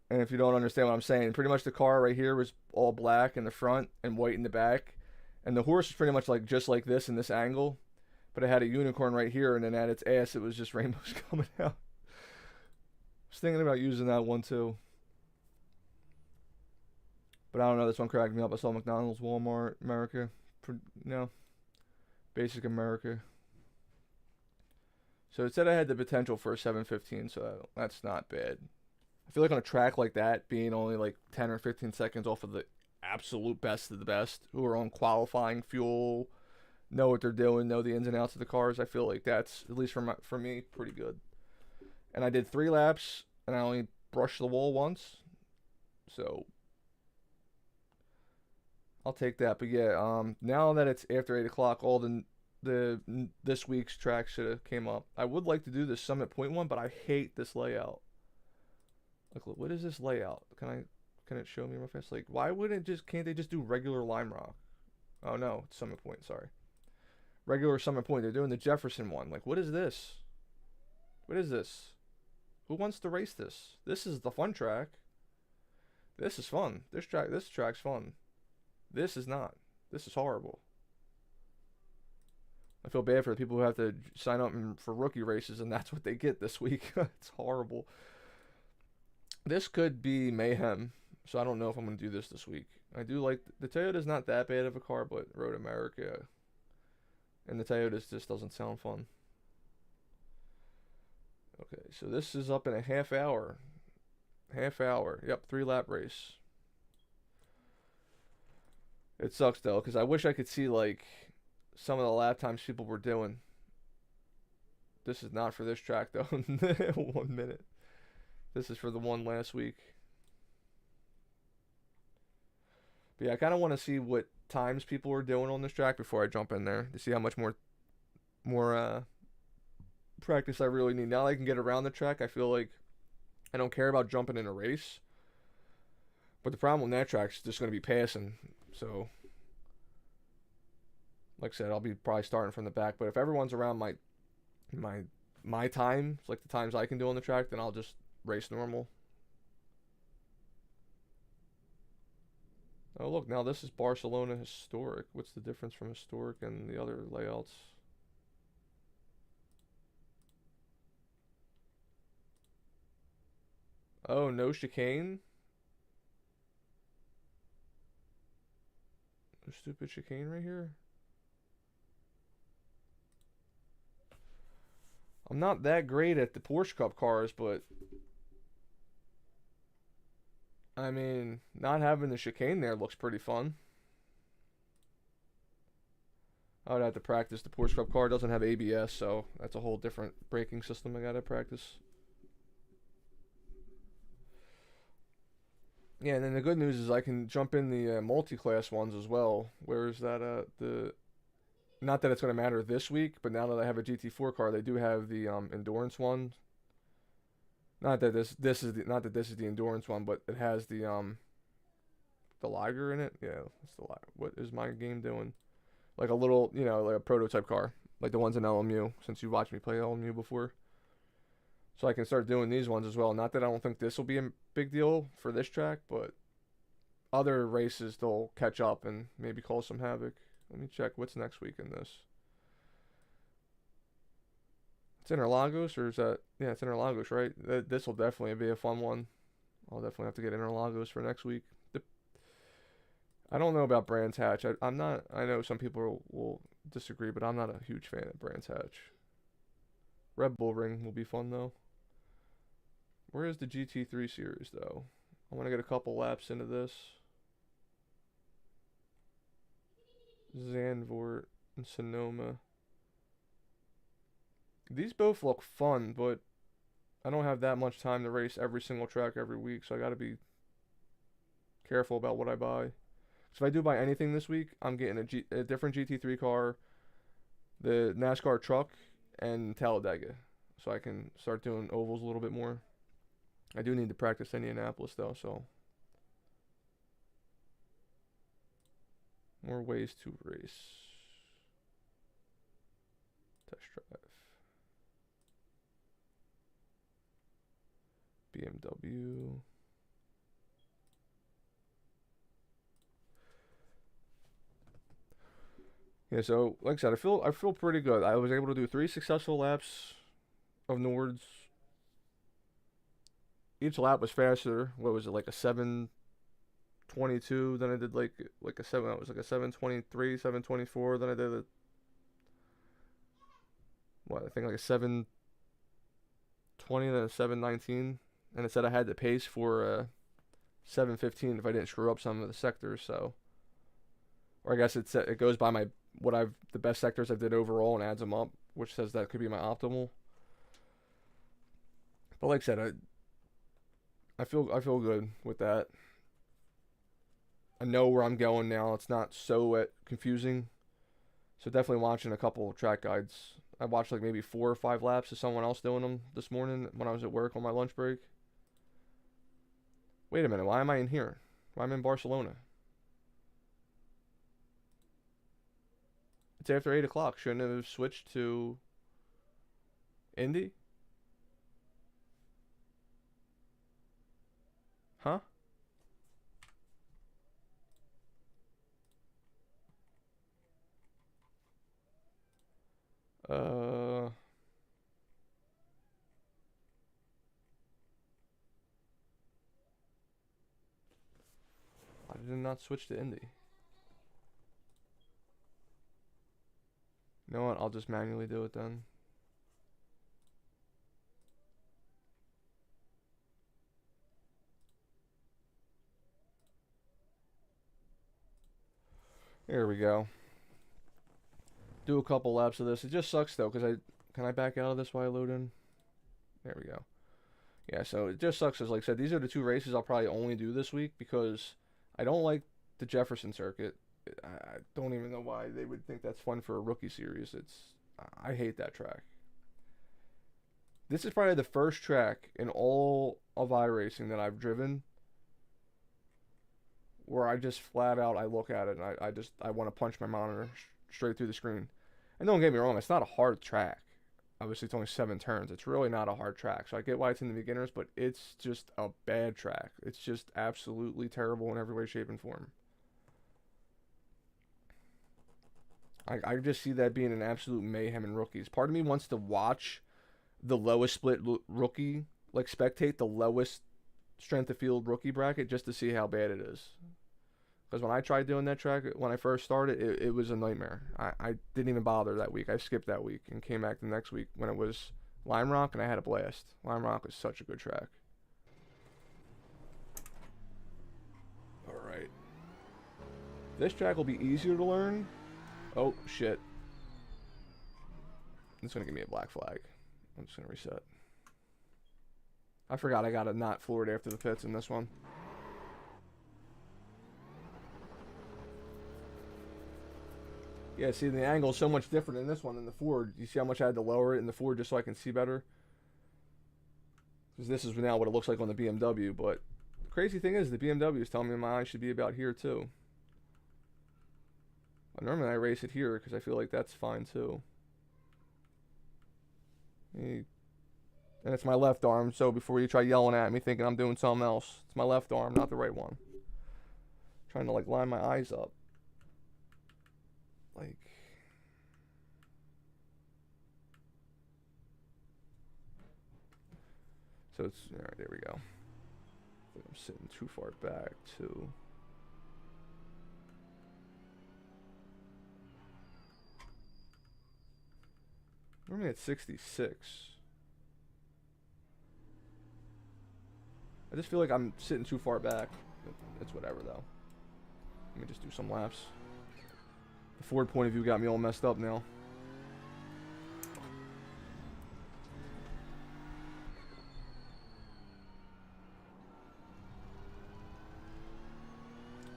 And if you don't understand what I'm saying, pretty much the car right here was all black in the front and white in the back. And the horse was pretty much like just like this in this angle. But it had a unicorn right here, and then at its ass, it was just rainbows coming out. I was thinking about using that one too. But I don't know, this one cracked me up. I saw McDonald's, Walmart, America. No. Basic America. So it said I had the potential for a 715, so that's not bad. I feel like on a track like that, being only like 10 or 15 seconds off of the absolute best of the best, who are on qualifying fuel, know what they're doing, know the ins and outs of the cars, I feel like that's, at least for me, pretty good. And I did 3 laps, and I only brushed the wall once. So I'll take that. But yeah, now that it's after 8 o'clock, all this week's track should have came up. I would like to do the Summit Point one, but I hate this layout. Like, what is this layout? Can it show me real fast? Like, why can't they just do regular Lime Rock? Oh no, it's Summit Point, sorry. Regular Summit Point. They're doing the Jefferson one. Like, what is this? What is this? Who wants to race this? This is the fun track. This is fun. This track's fun. This is not. This is horrible. I feel bad for the people who have to sign up for rookie races, and that's what they get this week. It's horrible. This could be mayhem, so I don't know if I'm going to do this week. I do like... The Toyota's not that bad of a car, but Road America and the Toyotas just doesn't sound fun. Okay, so this is up in a half hour. Half hour. Yep, 3-lap race. It sucks, though, because I wish I could see, like, some of the lap times people were doing. This is not for this track, though. 1 minute. This is for the one last week. But yeah, I kind of want to see what times people are doing on this track before I jump in there to see how much more practice I really need. Now that I can get around the track, I feel like I don't care about jumping in a race. But the problem with that track is just going to be passing. So, like I said, I'll be probably starting from the back. But if everyone's around my time, like the times I can do on the track, then I'll just race normal. Oh look, now this is Barcelona Historic. What's the difference from Historic and the other layouts? Oh, no chicane? No stupid chicane right here? I'm not that great at the Porsche Cup cars, but I mean, not having the chicane there looks pretty fun. I would have to practice. The Porsche Cup car doesn't have ABS, so that's a whole different braking system I gotta practice. Yeah, and then the good news is I can jump in the multi-class ones as well. Where's that? Not that it's going to matter this week, but now that I have a GT4 car, they do have the endurance one. Not that this is the endurance one, but it has the Liger in it. Yeah, it's the Liger. What is my game doing? Like a little, like a prototype car, like the ones in LMU. Since you watched me play LMU before, so I can start doing these ones as well. Not that I don't think this will be a big deal for this track, but other races they'll catch up and maybe cause some havoc. Let me check what's next week in this. It's Interlagos, or is that... Yeah, it's Interlagos, right? This will definitely be a fun one. I'll definitely have to get Interlagos for next week. I don't know about Brands Hatch. I'm not... I know some people will disagree, but I'm not a huge fan of Brands Hatch. Red Bull Ring will be fun, though. Where is the GT3 series, though? I want to get a couple laps into this. Zandvoort and Sonoma. These both look fun, but I don't have that much time to race every single track every week, so I gotta be careful about what I buy. So if I do buy anything this week, I'm getting a different GT3 car, the NASCAR truck, and Talladega, so I can start doing ovals a little bit more. I do need to practice Indianapolis, though, so... More ways to race. Test drive. BMW. Yeah, so like I said, I feel pretty good. I was able to do 3 successful laps of Nords. Each lap was faster. What was it, like a 7:22? Then I did like a 7. It was like a 7:23, 7:24. Then I did a I think like a 7:20, then a 7:19, and it said I had the pace for 7:15 if I didn't screw up some of the sectors. So, or I guess it goes by my the best sectors I did overall and adds them up, which says that could be my optimal. But like I said, I feel good with that. I know where I'm going now. It's not so confusing. So definitely watching a couple track guides. I watched like maybe 4 or 5 laps of someone else doing them this morning when I was at work on my lunch break. Wait a minute, why am I in here? Why am I in Barcelona? It's after 8 o'clock. Shouldn't it have switched to Indy? Huh? Why did it not switch to Indy? You know what? I'll just manually do it then. There we go. Do a couple laps of this. It just sucks though, because can I back out of this while I load in? There we go. Yeah, so it just sucks, as like I said, these are the 2 races I'll probably only do this week because I don't like the Jefferson circuit. I don't even know why they would think that's fun for a rookie series. I hate that track. This is probably the first track in all of iRacing that I've driven where I just flat out, I look at it and I want to punch my monitor straight through the screen. And don't get me wrong, it's not a hard track. Obviously, it's only 7 turns. It's really not a hard track. So I get why it's in the beginners, but it's just a bad track. It's just absolutely terrible in every way, shape, and form. I just see that being an absolute mayhem in rookies. Part of me wants to watch the lowest split rookie, like spectate the lowest strength of field rookie bracket just to see how bad it is. Because when I tried doing that track, when I first started, it was a nightmare. I didn't even bother that week. I skipped that week and came back the next week when it was Lime Rock, and I had a blast. Lime Rock was such a good track. Alright. This track will be easier to learn. Oh, shit. It's going to give me a black flag. I'm just going to reset. I forgot I got to not floor it after the pits in this one. Yeah, see, the angle is so much different in this one than the Ford. You see how much I had to lower it in the Ford just so I can see better? Because this is now what it looks like on the BMW, but the crazy thing is the BMW is telling me my eyes should be about here too. But normally I race it here because I feel like that's fine too. And it's my left arm, so before you try yelling at me thinking I'm doing something else, it's my left arm, not the right one. Trying to like line my eyes up. Like, so it's, alright, there we go. I think I'm sitting too far back too. We're only at 66. I just feel like I'm sitting too far back. It's whatever though. Let me just do some laps. The Ford point of view got me all messed up now.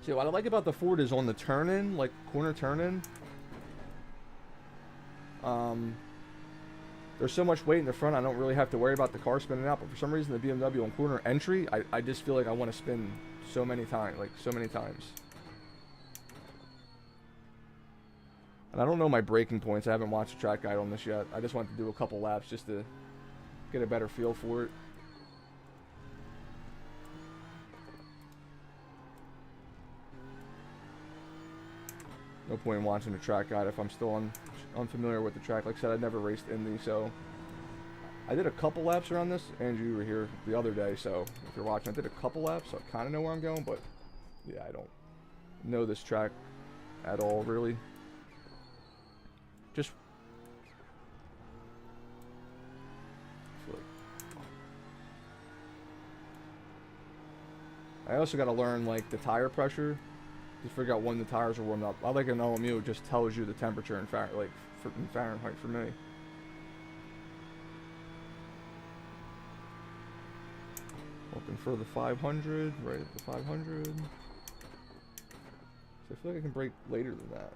See, what I like about the Ford is on the turn-in, like corner turn-in. There's so much weight in the front, I don't really have to worry about the car spinning out. But for some reason, the BMW on corner entry, I just feel like I want to spin so many times, like so many times. And I don't know my braking points. I haven't watched a track guide on this yet. I just wanted to do a couple laps just to get a better feel for it. No point in watching a track guide if I'm still unfamiliar with the track. Like I said, I'd never raced Indy, so I did a couple laps around this. Andrew, you were here the other day, so if you're watching, I did a couple laps, so I kind of know where I'm going, but yeah, I don't know this track at all, really. Just I also got to learn like the tire pressure to figure out when the tires are warmed up. I like an OMU, it just tells you the temperature in Fahrenheit, in Fahrenheit for me. Looking for the 500, right at the 500. So I feel like I can brake later than that.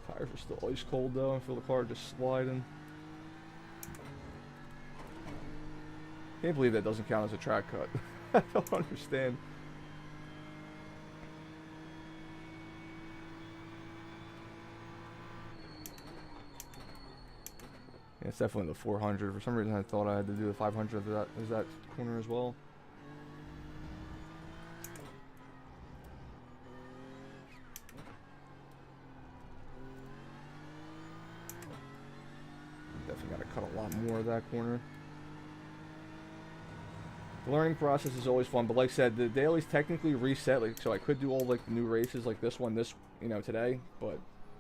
Tires are still ice cold though. I feel the car just sliding. Can't believe that doesn't count as a track cut. I don't understand. Yeah, it's definitely the 400. For some reason I thought I had to do the 500 as that corner as well. Definitely got to cut a lot more of that corner. The learning process is always fun, but like I said, the dailies technically reset, like, so I could do all like the new races like this one, you know, today, but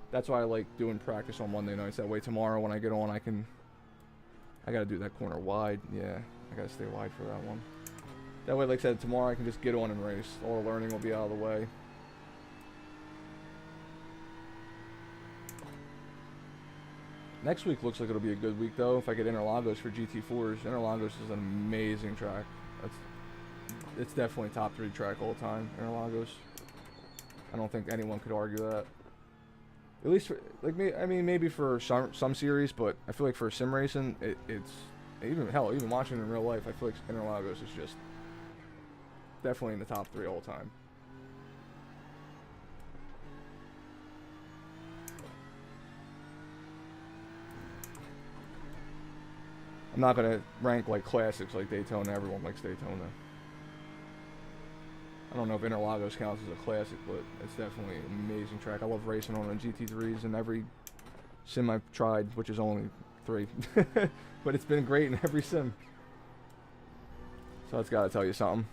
that's why I like doing practice on Monday nights. That way tomorrow when I get on, I gotta do that corner wide. Yeah, I gotta stay wide for that one. That way, like I said, tomorrow I can just get on and race. All the learning will be out of the way. Next week looks like it'll be a good week though. If I get Interlagos for GT4s, Interlagos is an amazing track. It's definitely top 3 track all the time. Interlagos. I don't think anyone could argue that. At least for, like me, I mean maybe for some series, but I feel like for sim racing, it's even watching it in real life, I feel like Interlagos is just definitely in the top 3 all the time. I'm not gonna rank like classics like Daytona. Everyone likes Daytona. I don't know if Interlagos counts as a classic, but it's definitely an amazing track. I love racing on the GT3s and every sim I've tried, which is only 3. But it's been great in every sim. So that's gotta tell you something.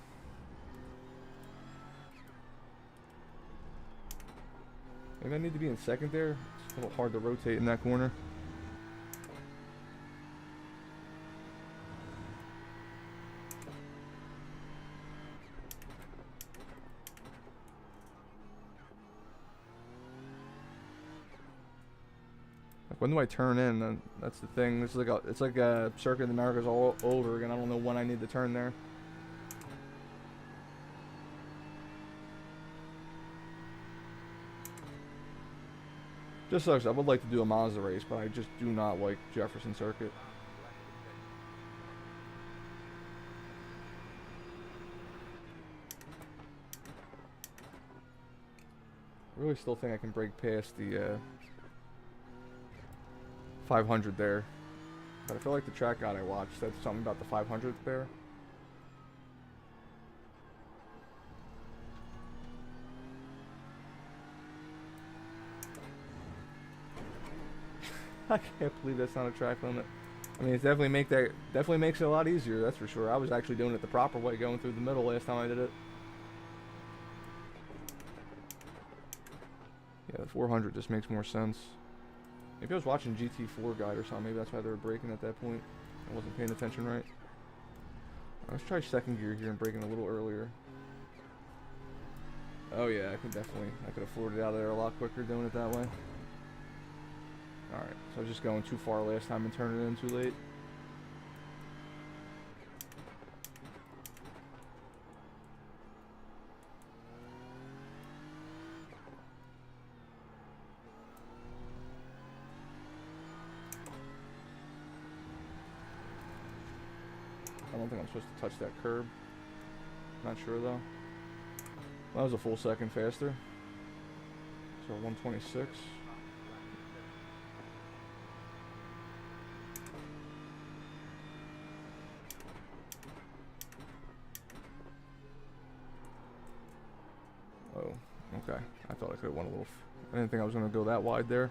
Maybe I need to be in second there. It's a little hard to rotate in that corner. When do I turn in? That's the thing. It's like a Circuit of the Americas all over again. I don't know when I need to turn there. Just sucks. I would like to do a Mazda race, but I just do not like Jefferson Circuit. I really still think I can break past the 500 there. But I feel like the track guide I watched said something about the 500 there. I can't believe that's not a track limit. I mean, it's definitely makes it a lot easier, that's for sure. I was actually doing it the proper way, going through the middle last time I did it. Yeah, the 400 just makes more sense. Maybe I was watching GT4 guide or something. Maybe that's why they were braking at that point. I wasn't paying attention right. Let's try second gear here and braking a little earlier. Oh yeah, I could have floated out of there a lot quicker doing it that way. Alright, so I was just going too far last time and turning it in too late. supposed to touch that curb. Not sure though. Well, that was a full second faster. So 126. Oh, okay. I thought I could have went a little. I didn't think I was going to go that wide there.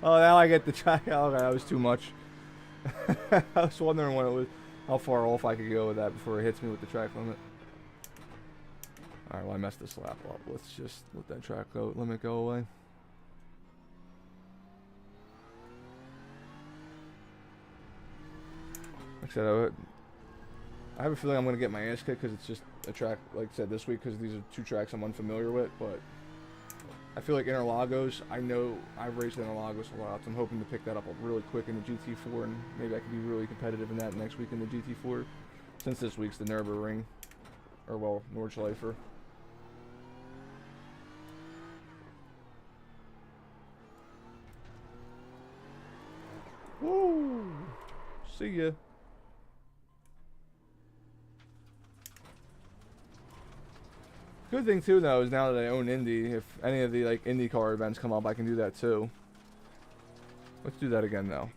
Oh, now I get the track. Oh, okay, that was too much. I was wondering when it was, how far off I could go with that before it hits me with the track limit. Alright, well I messed this lap up. Let's just let that track limit go away. Like I said, I have a feeling I'm going to get my ass kicked because it's just a track, like I said, this week, because these are two tracks I'm unfamiliar with, but I feel like Interlagos, I know I've raced Interlagos a lot, so I'm hoping to pick that up really quick in the GT4, and maybe I can be really competitive in that next week in the GT4, since this week's the Nürburgring, or well, Nordschleife. Woo! See ya. Good thing too though is now that I own Indy, if any of the like IndyCar events come up, I can do that too. Let's do that again though.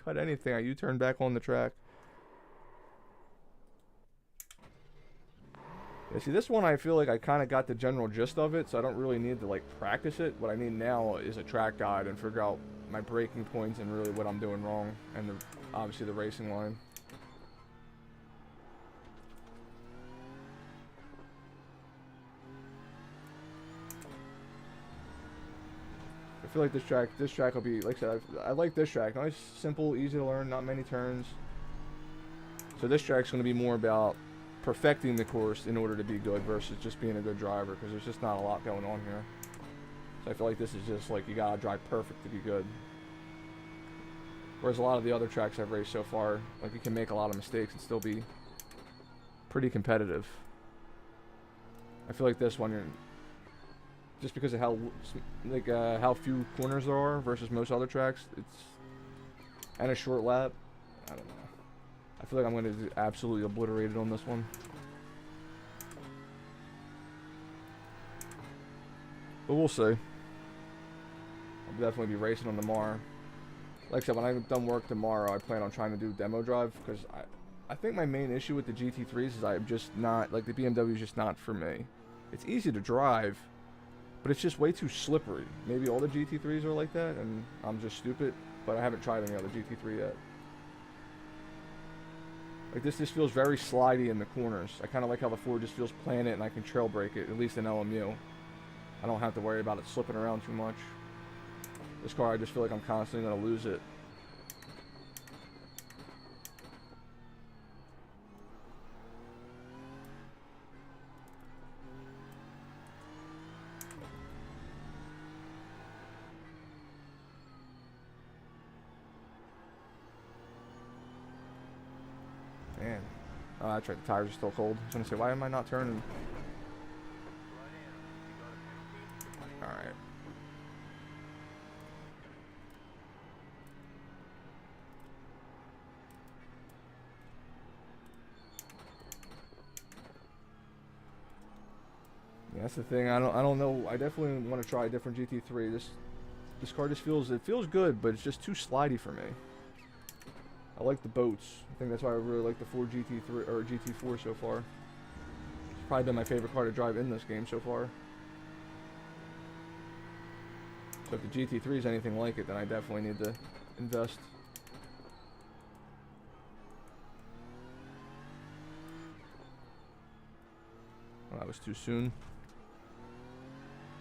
Cut anything, I U-turn back on the track. Yeah, see this one I feel like I kind of got the general gist of it, so I don't really need to like practice it. What I need now is a track guide and figure out my braking points and really what I'm doing wrong, and obviously the racing line. I feel like this track will be, like I said, I like this track. Nice, simple, easy to learn, not many turns. So this track's going to be more about perfecting the course in order to be good versus just being a good driver, because there's just not a lot going on here. So I feel like this is just like you got to drive perfect to be good. Whereas a lot of the other tracks I've raced so far, like you can make a lot of mistakes and still be pretty competitive. I feel like this one, you're just because of how few corners there are versus most other tracks, and a short lap. I don't know. I feel like I'm going to be absolutely obliterated on this one. But we'll see. I'll definitely be racing on tomorrow. Like I said, when I'm done work tomorrow, I plan on trying to do demo drive, because I think my main issue with the GT3s is I'm just not, like the BMW is just not for me. It's easy to drive, but it's just way too slippery. Maybe all the GT3s are like that, and I'm just stupid, but I haven't tried any other GT3 yet. Like this feels very slidey in the corners. I kind of like how the Ford just feels planted and I can trail brake it, at least in LMU. I don't have to worry about it slipping around too much. This car, I just feel like I'm constantly going to lose it. Man. Oh, that's right. The tires are still cold. I was going to say, why am I not turning? Alright. Yeah, that's the thing. I don't know. I definitely want to try a different GT3. This car just feels good, but it's just too slidey for me. I like the boats. I think that's why I really like the Ford GT3 or GT4 so far. It's probably been my favorite car to drive in this game so far. So if the GT3 is anything like it, then I definitely need to invest. Oh, that was too soon.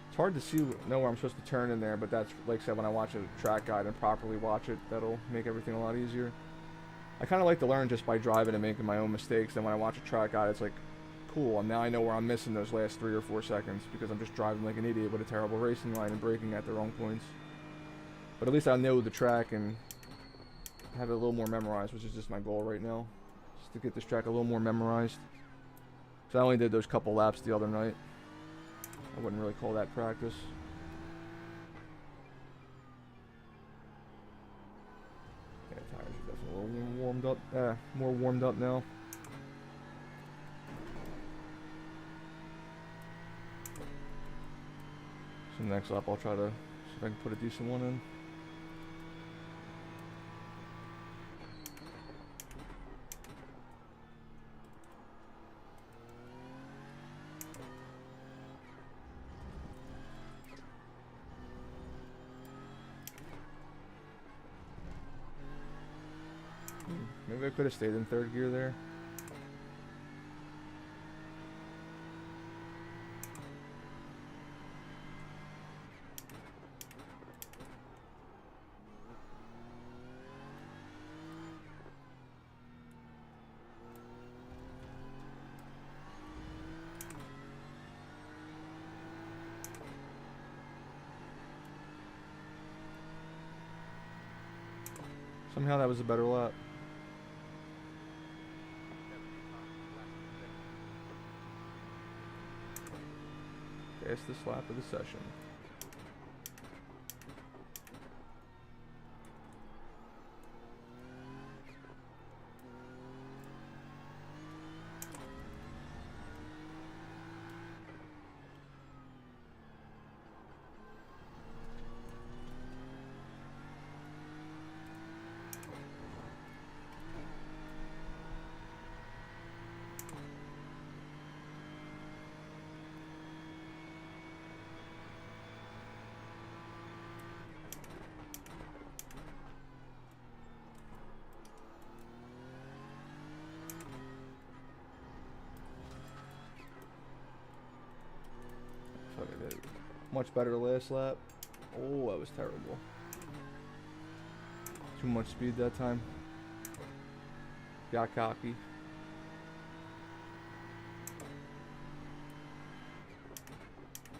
It's hard to know where I'm supposed to turn in there, but that's, like I said, when I watch a track guide and properly watch it, that'll make everything a lot easier. I kind of like to learn just by driving and making my own mistakes, and when I watch a track guide, it's like, cool, and now I know where I'm missing those last 3 or 4 seconds, because I'm just driving like an idiot with a terrible racing line and braking at the wrong points. But at least I know the track, and have it a little more memorized, which is just my goal right now. Just to get this track a little more memorized. So I only did those couple laps the other night. I wouldn't really call that practice. Yeah, tires are definitely a little more warmed up. More warmed up now. So next lap I'll try to see if I can put a decent one in. Maybe I could have stayed in third gear there. Somehow that was a better lap. Fastest lap of the session. Much better last lap. Oh, that was terrible. Too much speed that time. Got cocky.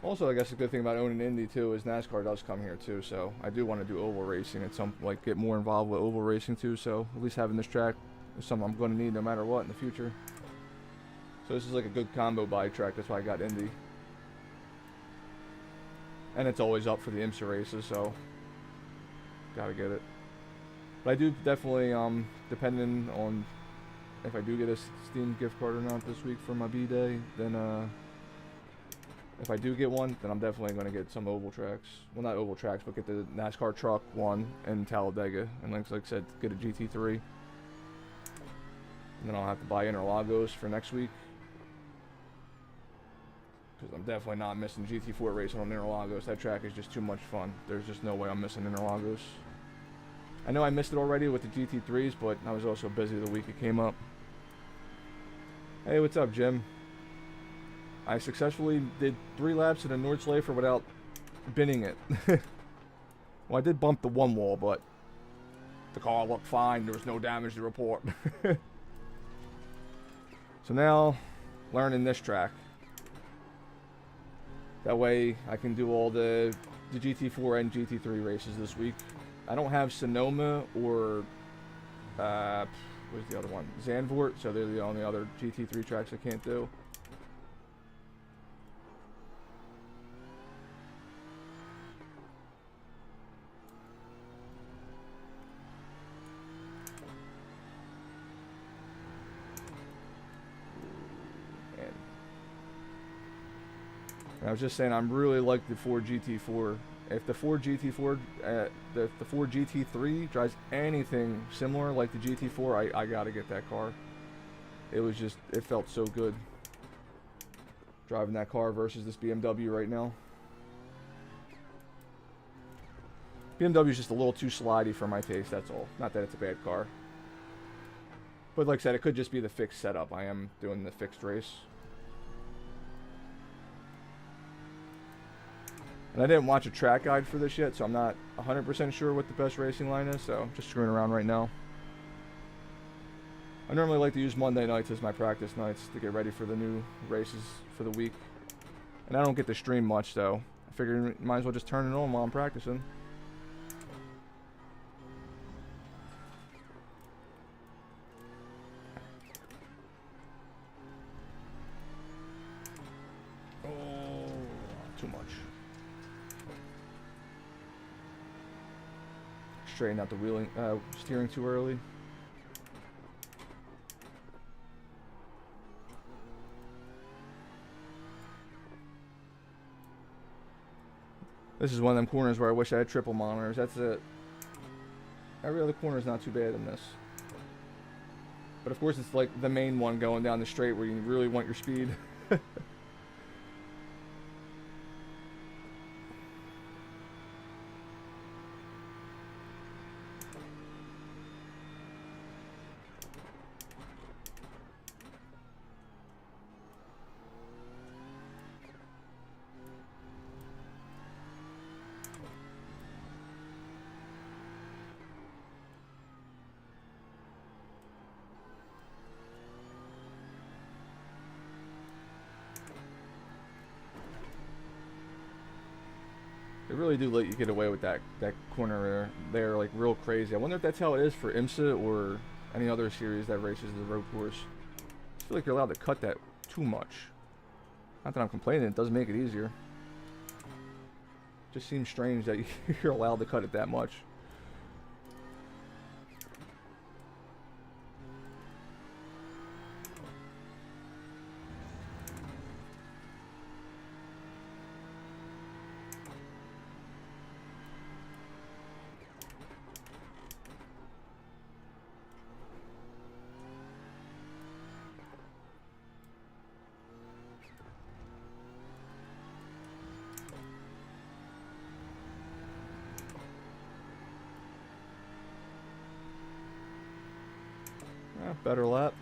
Also, I guess the good thing about owning Indy too is NASCAR does come here too, so I do want to do oval racing at some, like, get more involved with oval racing too, so at least having this track is something I'm going to need no matter what in the future. So this is like a good combo bike track, that's why I got Indy. And it's always up for the IMSA races, so gotta get it. But I do definitely, depending on if I do get a Steam gift card or not this week for my B-Day, then if I do get one, then I'm definitely going to get some oval tracks. Well, not oval tracks, but get the NASCAR truck one in Talladega. And like I said, get a GT3. And then I'll have to buy Interlagos for next week. Because I'm definitely not missing GT4 racing on Interlagos. That track is just too much fun. There's just no way I'm missing Interlagos. I know I missed it already with the GT3s, but I was also busy the week it came up. Hey, what's up, Jim? I successfully did 3 laps in a Nordschleife without binning it. Well, I did bump the one wall, but the car looked fine. There was no damage to report. So now, learning this track. That way, I can do all the GT4 and GT3 races this week. I don't have Sonoma or, where's the other one? Zandvoort, so they're the only other GT3 tracks I can't do. I was just saying, I'm really like the Ford GT4. If the Ford GT4, the Ford GT3 drives anything similar like the GT4, I gotta get that car. It was just, it felt so good driving that car versus this BMW right now. BMW is just a little too slidey for my taste, that's all. Not that it's a bad car. But like I said, it could just be the fixed setup. I am doing the fixed race. And I didn't watch a track guide for this yet, so I'm not 100% sure what the best racing line is, so I'm just screwing around right now. I normally like to use Monday nights as my practice nights to get ready for the new races for the week. And I don't get to stream much, so I figured might as well just turn it on while I'm practicing. too much. Straighten out the wheeling, steering too early. This is one of them corners where I wish I had triple monitors. That's it. Every other corner is not too bad in this. But of course it's like the main one going down the straight where you really want your speed. They really do let you get away with that corner there like real crazy. I wonder if that's how it is for IMSA or any other series that races the road course. I feel like you're allowed to cut that too much. Not that I'm complaining, it does make it easier. Just seems strange that you're allowed to cut it that much. Better lap.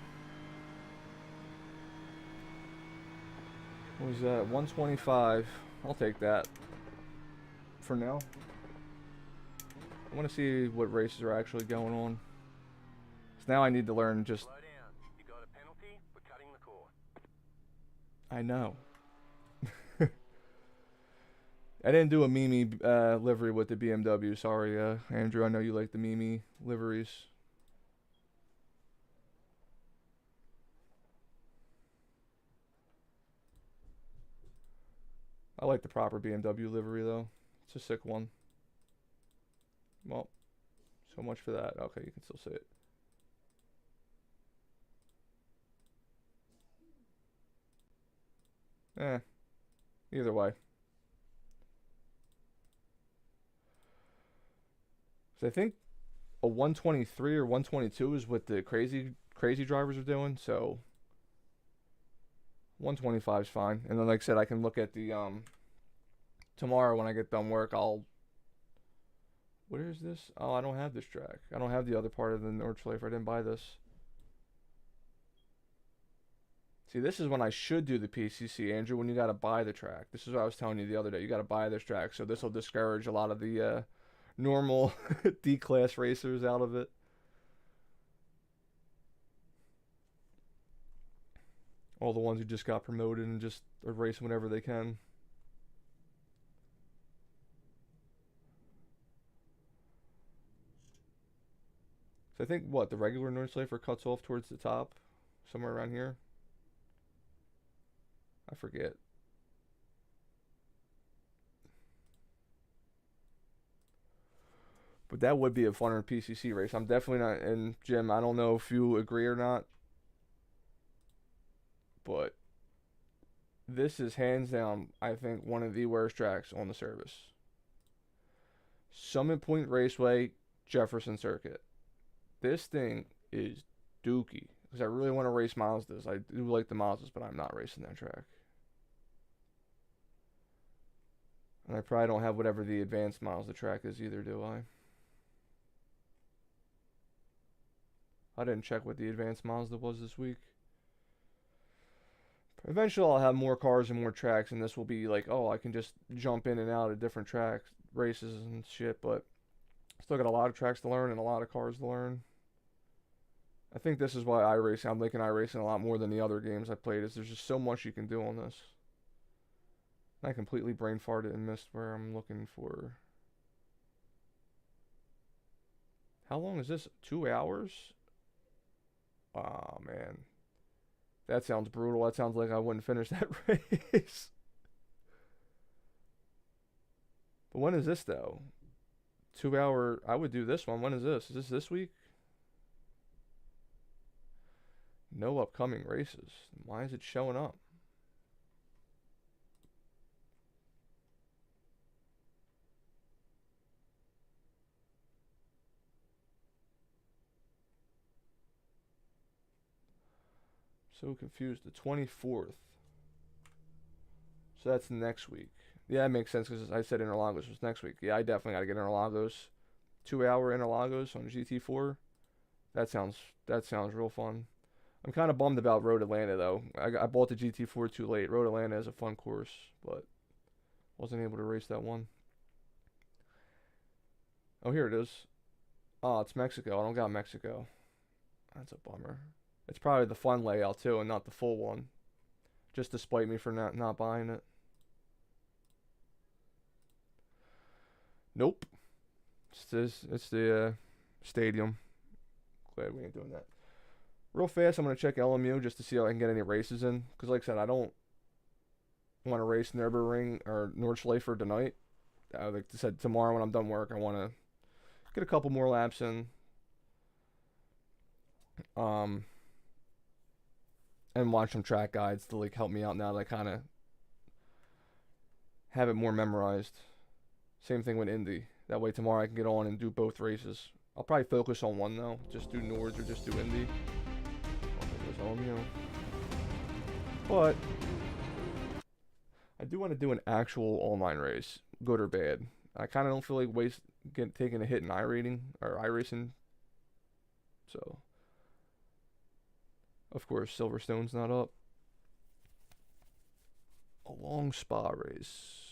What was that? 125. I'll take that for now. I want to see what races are actually going on. So now I need to learn just... Slow down. You got a penalty for cutting the cord. I know. I didn't do a Mimi livery with the BMW. Sorry, Andrew. I know you like the Mimi liveries. I like the proper BMW livery though. It's a sick one. Well, so much for that. Okay, you can still say it. Either way. So I think a 123 or 122 is what the crazy drivers are doing. So 125 is fine. And then like I said, I can look at the tomorrow when I get done work. Where is this? Oh, I don't have this track. I don't have the other part of the Nordschleife. I didn't buy this. See, this is when I should do the PCC, Andrew, when you got to buy the track. This is what I was telling you the other day. You got to buy this track. So this will discourage a lot of the normal D-class racers out of it. All the ones who just got promoted and just are racing whenever they can. So I think, what, the regular Nordschleife cuts off towards the top? Somewhere around here? I forget. But that would be a funner PCC race. I'm definitely not, and Jim, I don't know if you agree or not, but this is hands down, I think, one of the worst tracks on the service. Summit Point Raceway, Jefferson Circuit. This thing is dookie. Because I really want to race Mazdas. I do like the Mazdas, but I'm not racing that track. And I probably don't have whatever the advanced Mazda track is either, do I? I didn't check what the advanced Mazda was this week. Eventually I'll have more cars and more tracks, and this will be like, oh, I can just jump in and out of different tracks, races and shit, but still got a lot of tracks to learn and a lot of cars to learn. I think this is why iRacing, I'm liking iRacing a lot more than the other games I played, is there's just so much you can do on this. I completely brain farted and missed where I'm looking for. How long is this? 2 hours? Oh, man. That sounds brutal. That sounds like I wouldn't finish that race. But when is this though? 2 hour. I would do this one. When is this? Is this week? No upcoming races. Why is it showing up? So confused. The 24th. So that's next week. Yeah, that makes sense because I said Interlagos was next week. Yeah, I definitely got to get Interlagos. 2 hour Interlagos on GT4. That sounds real fun. I'm kind of bummed about Road Atlanta though. I bought the GT4 too late. Road Atlanta is a fun course, but wasn't able to race that one. Oh, here it is. Oh, it's Mexico. I don't got Mexico. That's a bummer. It's probably the fun layout too, and not the full one. Just to spite me for not buying it. Nope. It's the stadium. Glad we ain't doing that. Real fast, I'm going to check LMU just to see if I can get any races in. Because like I said, I don't want to race Nürburgring or Nordschleife tonight. Like I said, tomorrow when I'm done work, I want to get a couple more laps in. And watch some track guides to like help me out now that I kind of have it more memorized. Same thing with Indy. That way tomorrow I can get on and do both races. I'll probably focus on one though. Just do Nords or just do Indy. But I do want to do an actual online race, good or bad. I kind of don't feel like taking a hit in iRacing or iRacing. So, of course, Silverstone's not up. A long spa race.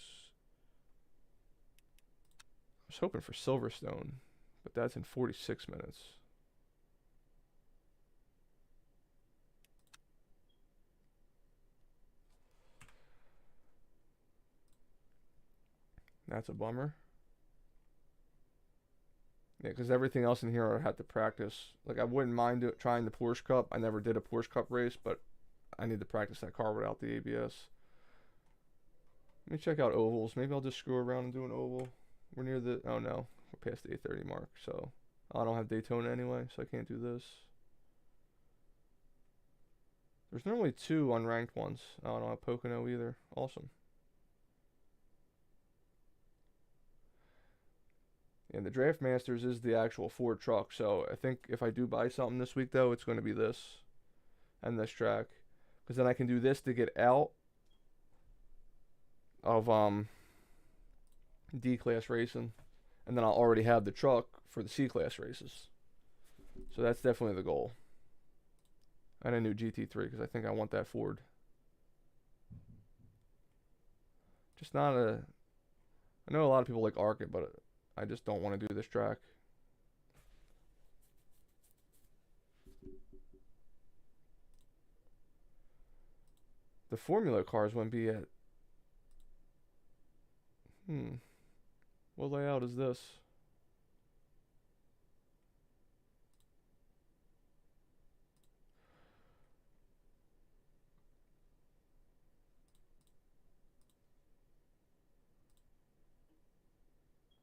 I was hoping for Silverstone, but that's in 46 minutes. That's a bummer. Yeah, because everything else in here I had to practice. Like, I wouldn't mind trying the Porsche Cup. I never did a Porsche Cup race, but I need to practice that car without the ABS. Let me check out ovals. Maybe I'll just screw around and do an oval. We're near the... Oh, no. We're past the 8:30 mark, so... I don't have Daytona anyway, so I can't do this. There's normally 2 unranked ones. I don't have Pocono either. Awesome. And the Draft Masters is the actual Ford truck, so I think if I do buy something this week, though, it's going to be this and this track. Because then I can do this to get out of D-Class racing. And then I'll already have the truck for the C-Class races. So that's definitely the goal. And a new GT3, because I think I want that Ford. Just not a... I know a lot of people like ARC it, but I just don't want to do this track. The Formula cars wouldn't be at... What layout is this?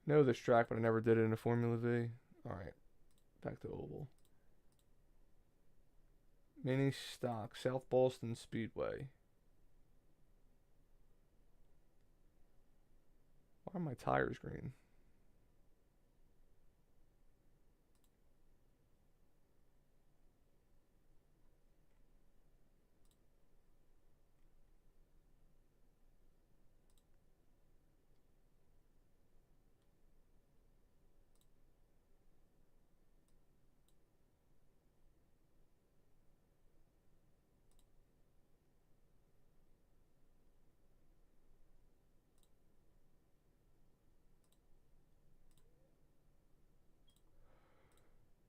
Know this track, but I never did it in a Formula V. Alright, back to oval. Mini stock, South Boston Speedway. Why are my tires green?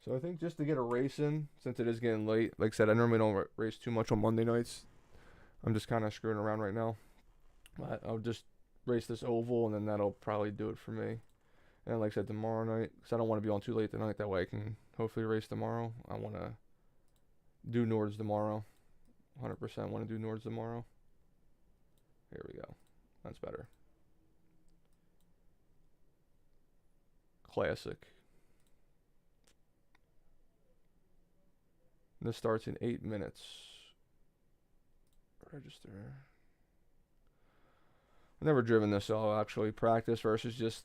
So I think just to get a race in, since it is getting late, like I said, I normally don't race too much on Monday nights. I'm just kind of screwing around right now. But I'll just race this oval, and then that'll probably do it for me. And like I said, tomorrow night, because I don't want to be on too late tonight, that way I can hopefully race tomorrow. I want to do Nords tomorrow. 100% want to do Nords tomorrow. Here we go. That's better. Classic. And this starts in 8 minutes. Register. I've never driven this, so I'll actually practice versus just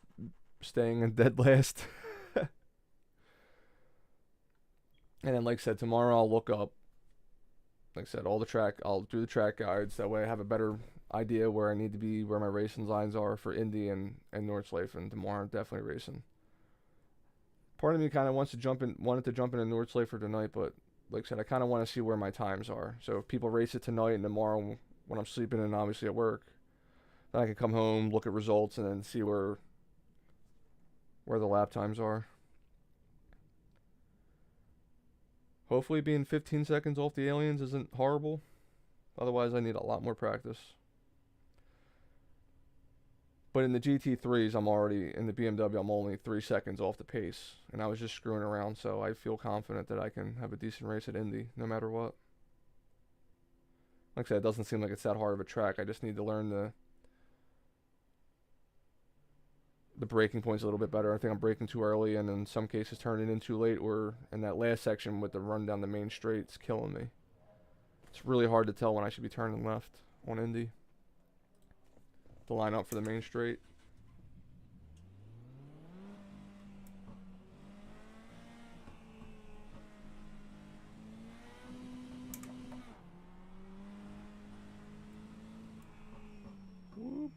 staying in dead last. And then, like I said, tomorrow I'll look up, like I said, all the track. I'll do the track guides. That way I have a better idea where I need to be, where my racing lines are for Indy and Nordschleife. And tomorrow I'm definitely racing. Part of me kind of wanted to jump in a Nordschleife tonight, but like I said, I kind of want to see where my times are. So if people race it tonight and tomorrow when I'm sleeping and obviously at work, then I can come home, look at results, and then see where the lap times are. Hopefully being 15 seconds off the aliens isn't horrible. Otherwise, I need a lot more practice. But in the GT3s, I'm already, in the BMW, I'm only 3 seconds off the pace. And I was just screwing around, so I feel confident that I can have a decent race at Indy, no matter what. Like I said, it doesn't seem like it's that hard of a track. I just need to learn the braking points a little bit better. I think I'm braking too early and in some cases turning in too late, or in that last section with the run down the main straight, it's killing me. It's really hard to tell when I should be turning left on Indy. To line up for the main straight. Whoop.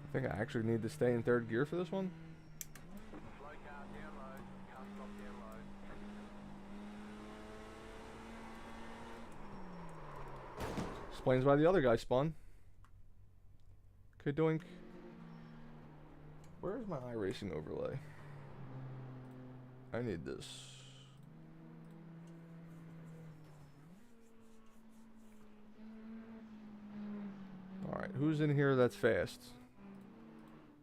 I think I actually need to stay in third gear for this one. Slow car, down low. Car stop down low. Explains why the other guy spun. Kadoink. Where's my iRacing overlay? I need this. Alright, who's in here that's fast?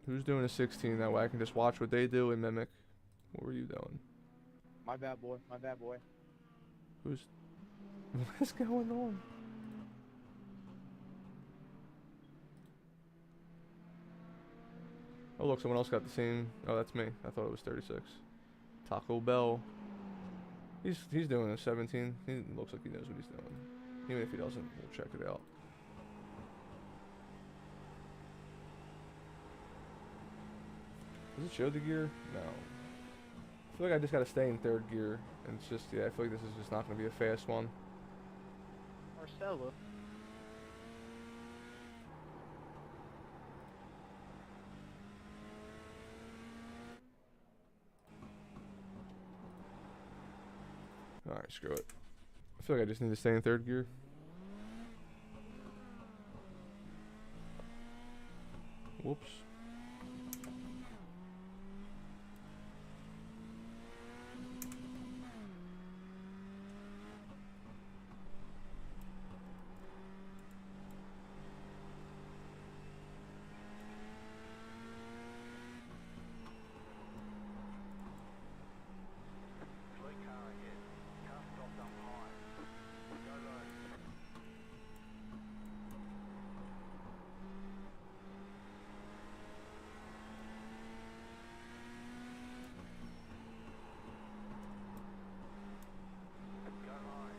Who's doing a 16? That way I can just watch what they do and mimic. What were you doing? My bad boy, my bad boy. Who's... What's going on? Oh look, someone else got the same... Oh, that's me. I thought it was 36. Taco Bell. He's doing a 17. He looks like he knows what he's doing. Even if he doesn't, we'll check it out. Does it show the gear? No. I feel like I just gotta stay in third gear. And it's just, yeah, I feel like this is just not gonna be a fast one. Marcelo. Alright, screw it. I feel like I just need to stay in third gear. Whoops. Slow car ahead. Car stopped up high. Go low. Go high.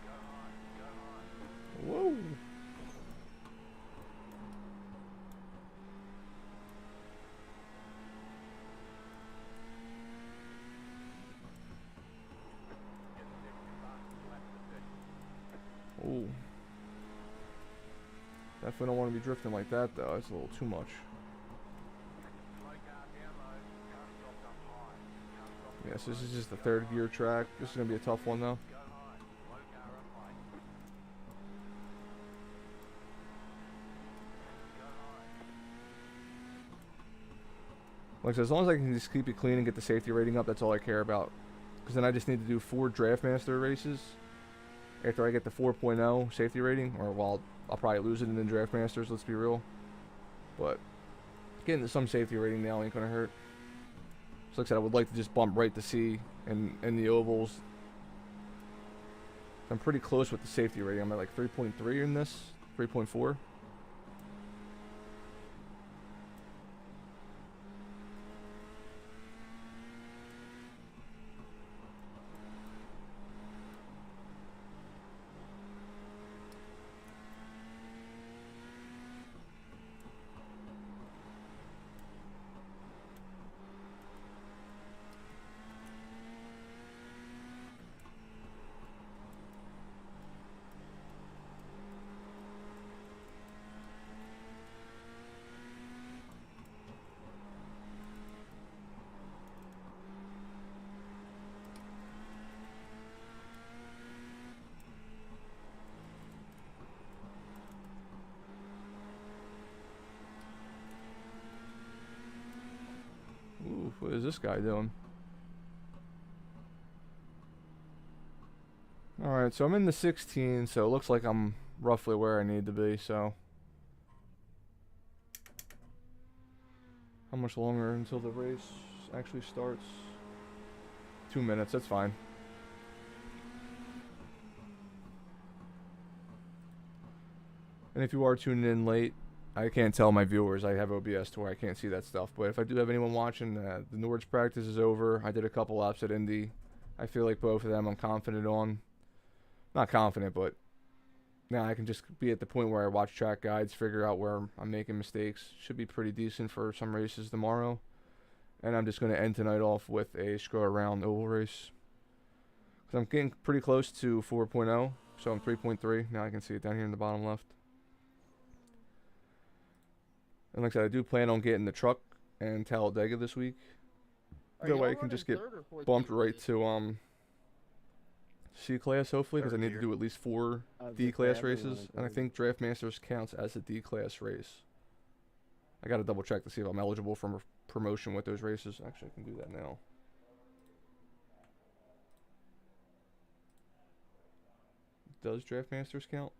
Go high. Go high. Whoa. Get the next fastest lap to 30. Oh. Definitely don't want to be drifting like that though. It's a little too much. Slow car down low. Car stopped up high. Car stopped Yes, this is just the third gear track. This is gonna be a tough one though. Go high. Slow car up high. Go high. Like I said, as long as I can just keep it clean and get the safety rating up, that's all I care about. Because then I just need to do 4 Draftmaster races after I get the 4.0 safety rating. Or, well, I'll probably lose it in the Draftmasters, let's be real. But Getting some safety rating now ain't gonna hurt. So like I said, I would like to just bump right to C in the ovals. I'm pretty close with the safety rating. I'm at like 3.3 in this, 3.4. Ooh, what is this guy doing? Alright, so I'm in the 16, so it looks like I'm roughly where I need to be, so. How much longer until the race actually starts? 2 minutes, that's fine. And if you are tuning in late, I can't tell my viewers. I have OBS to where I can't see that stuff. But if I do have anyone watching, the Nord's practice is over. I did a couple laps at Indy. I feel like both of them I'm confident on. Not confident, but now I can just be at the point where I watch track guides, figure out where I'm making mistakes. Should be pretty decent for some races tomorrow. And I'm just going to end tonight off with a screw around oval race. Because I'm getting pretty close to 4.0. So I'm 3.3. Now I can see it down here in the bottom left. And like I said, I do plan on getting the truck and Talladega this week. That way I can just get bumped right to C class hopefully, because I need to do at least 4 D class races, and I think Draft Masters counts as a D class race. I gotta double check to see if I'm eligible for promotion with those races. Actually, I can do that now. Does Draft Masters count?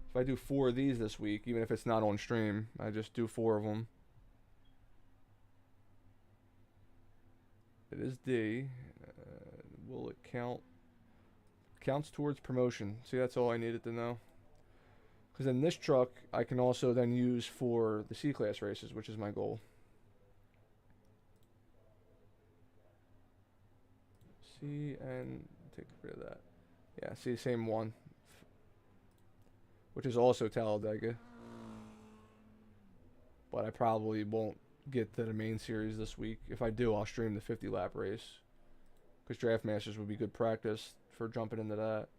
If I do 4 of these this week, even if it's not on stream, I just do 4 of them. It is D. Will it count? Counts towards promotion. See, that's all I needed to know. Because then this truck, I can also then use for the C-Class races, which is my goal. C and take rid of that. Yeah, see, same one. Which is also Talladega. But I probably won't get to the main series this week. If I do, I'll stream the 50-lap race. Because Draft Masters would be good practice for jumping into that.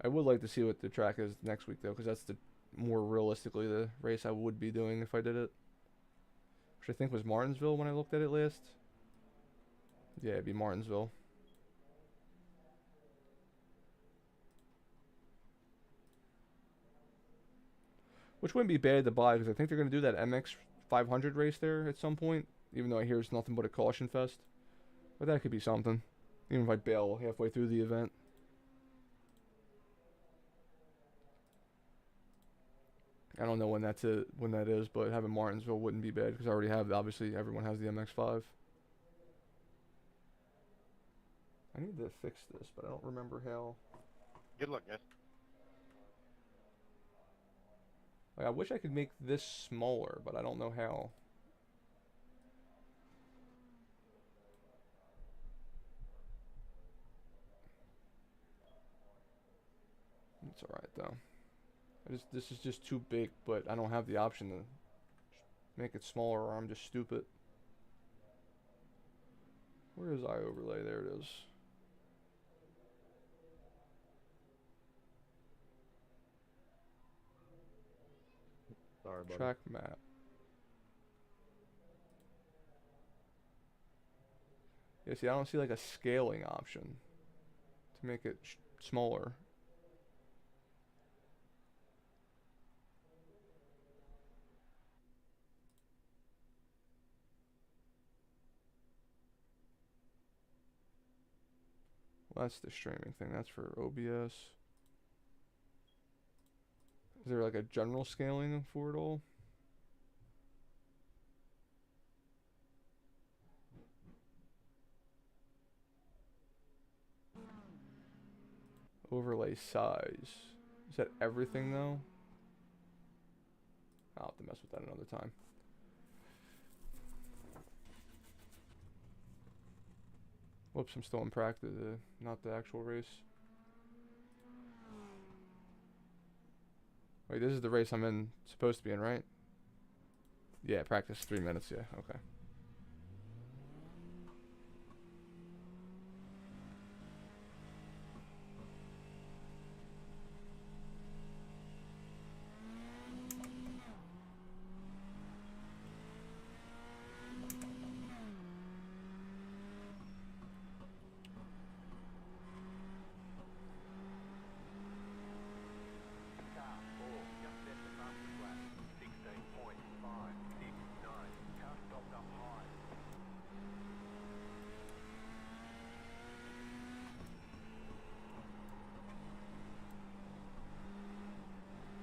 I would like to see what the track is next week, though, because that's the more realistically the race I would be doing if I did it. Which I think was Martinsville when I looked at it last. Yeah, it'd be Martinsville. Which wouldn't be bad to buy, because I think they're going to do that MX 500 race there at some point. Even though I hear it's nothing but a caution fest. But that could be something. Even if I bail halfway through the event. I don't know when that is, but having Martinsville wouldn't be bad because I already have, obviously, everyone has the MX-5. I need to fix this, but I don't remember how. Good luck, guys. Like, I wish I could make this smaller, but I don't know how. It's alright, though. This is just too big, but I don't have the option to make it smaller or I'm just stupid. Where is iOverlay? There it is. Sorry, buddy. Track map. Yeah, see, I don't see like a scaling option to make it smaller. Well, that's the streaming thing. That's for OBS. Is there like a general scaling for it all? Overlay size. Is that everything though? I'll have to mess with that another time. Whoops, I'm still in practice, not the actual race. Wait, this is the race I'm in, supposed to be in, right? Yeah, practice 3 minutes, yeah, okay. Car 4, just set the fastest lap. 16.569. Car stopped up high.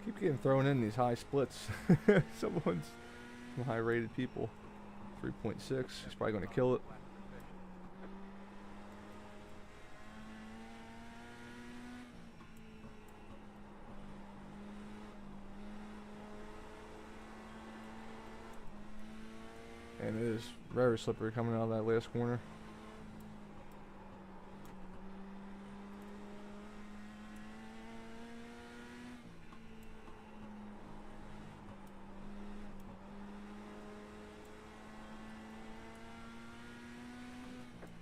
Keep getting thrown in these high splits. Someone's some high rated people. 3.6, he's probably gonna kill it. And it is very slippery coming out of that last corner.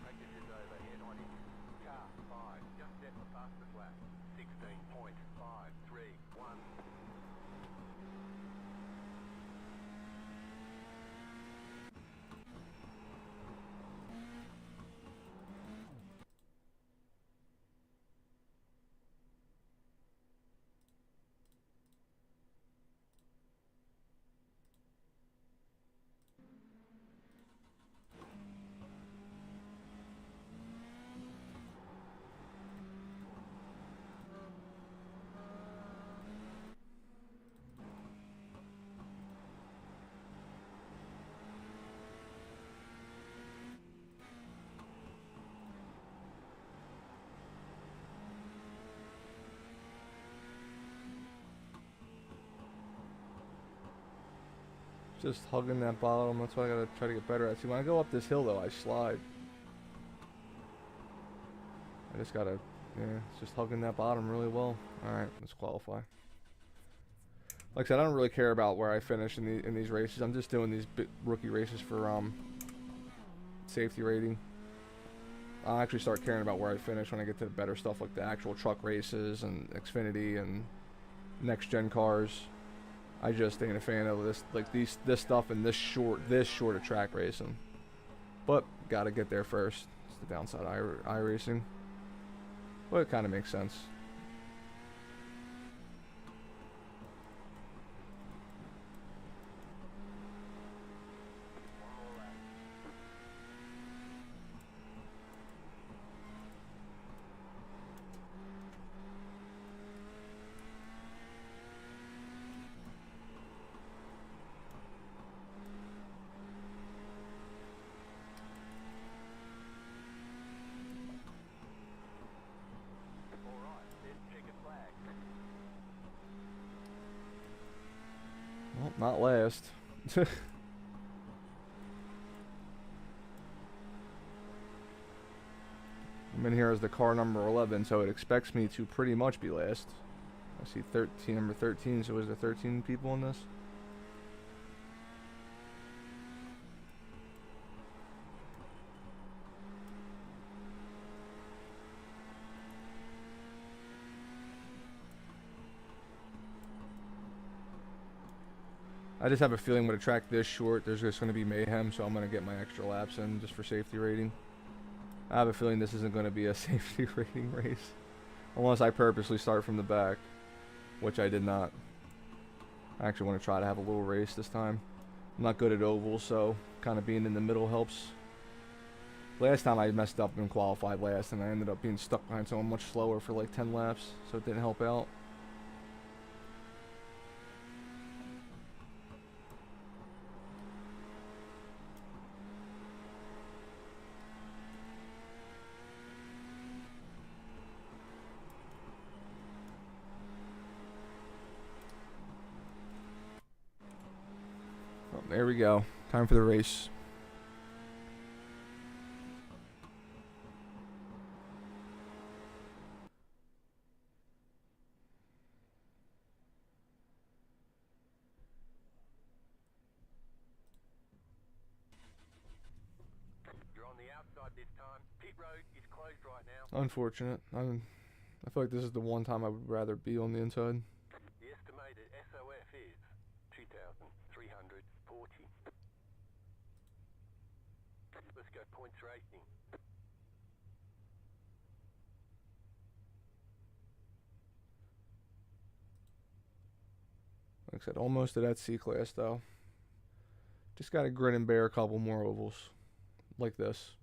Practice is over, head on in. Car 5, just set the fastest lap. 16.531. Just hugging that bottom, that's what I gotta try to get better at. See, when I go up this hill though, I slide. I just gotta, yeah, it's just hugging that bottom really well. Alright, let's qualify. Like I said, I don't really care about where I finish in these races. I'm just doing these rookie races for safety rating. I'll actually start caring about where I finish when I get to the better stuff like the actual truck races and Xfinity and next gen cars. I just ain't a fan of this, like this stuff and this short of track racing. But gotta get there first. It's the downside of iRacing, but it kind of makes sense. Well, not last. I'm in here as the car number 11, so it expects me to pretty much be last. I see number 13, so is there 13 people in this? I just have a feeling with a track this short, there's just going to be mayhem, so I'm going to get my extra laps in just for safety rating. I have a feeling this isn't going to be a safety rating race. Unless I purposely start from the back, which I did not. I actually want to try to have a little race this time. I'm not good at ovals, so kind of being in the middle helps. Last time I messed up and qualified last, and I ended up being stuck behind someone much slower for like 10 laps, so it didn't help out. there we go. Time for the race. You're on the outside this time. Pit road is closed right now. Unfortunate. I feel like this is the one time I would rather be on the inside. The estimated SOF is 2,340. Let's go points racing. Like I said, almost to that C class though. Just gotta grin and bear a couple more ovals. Like this.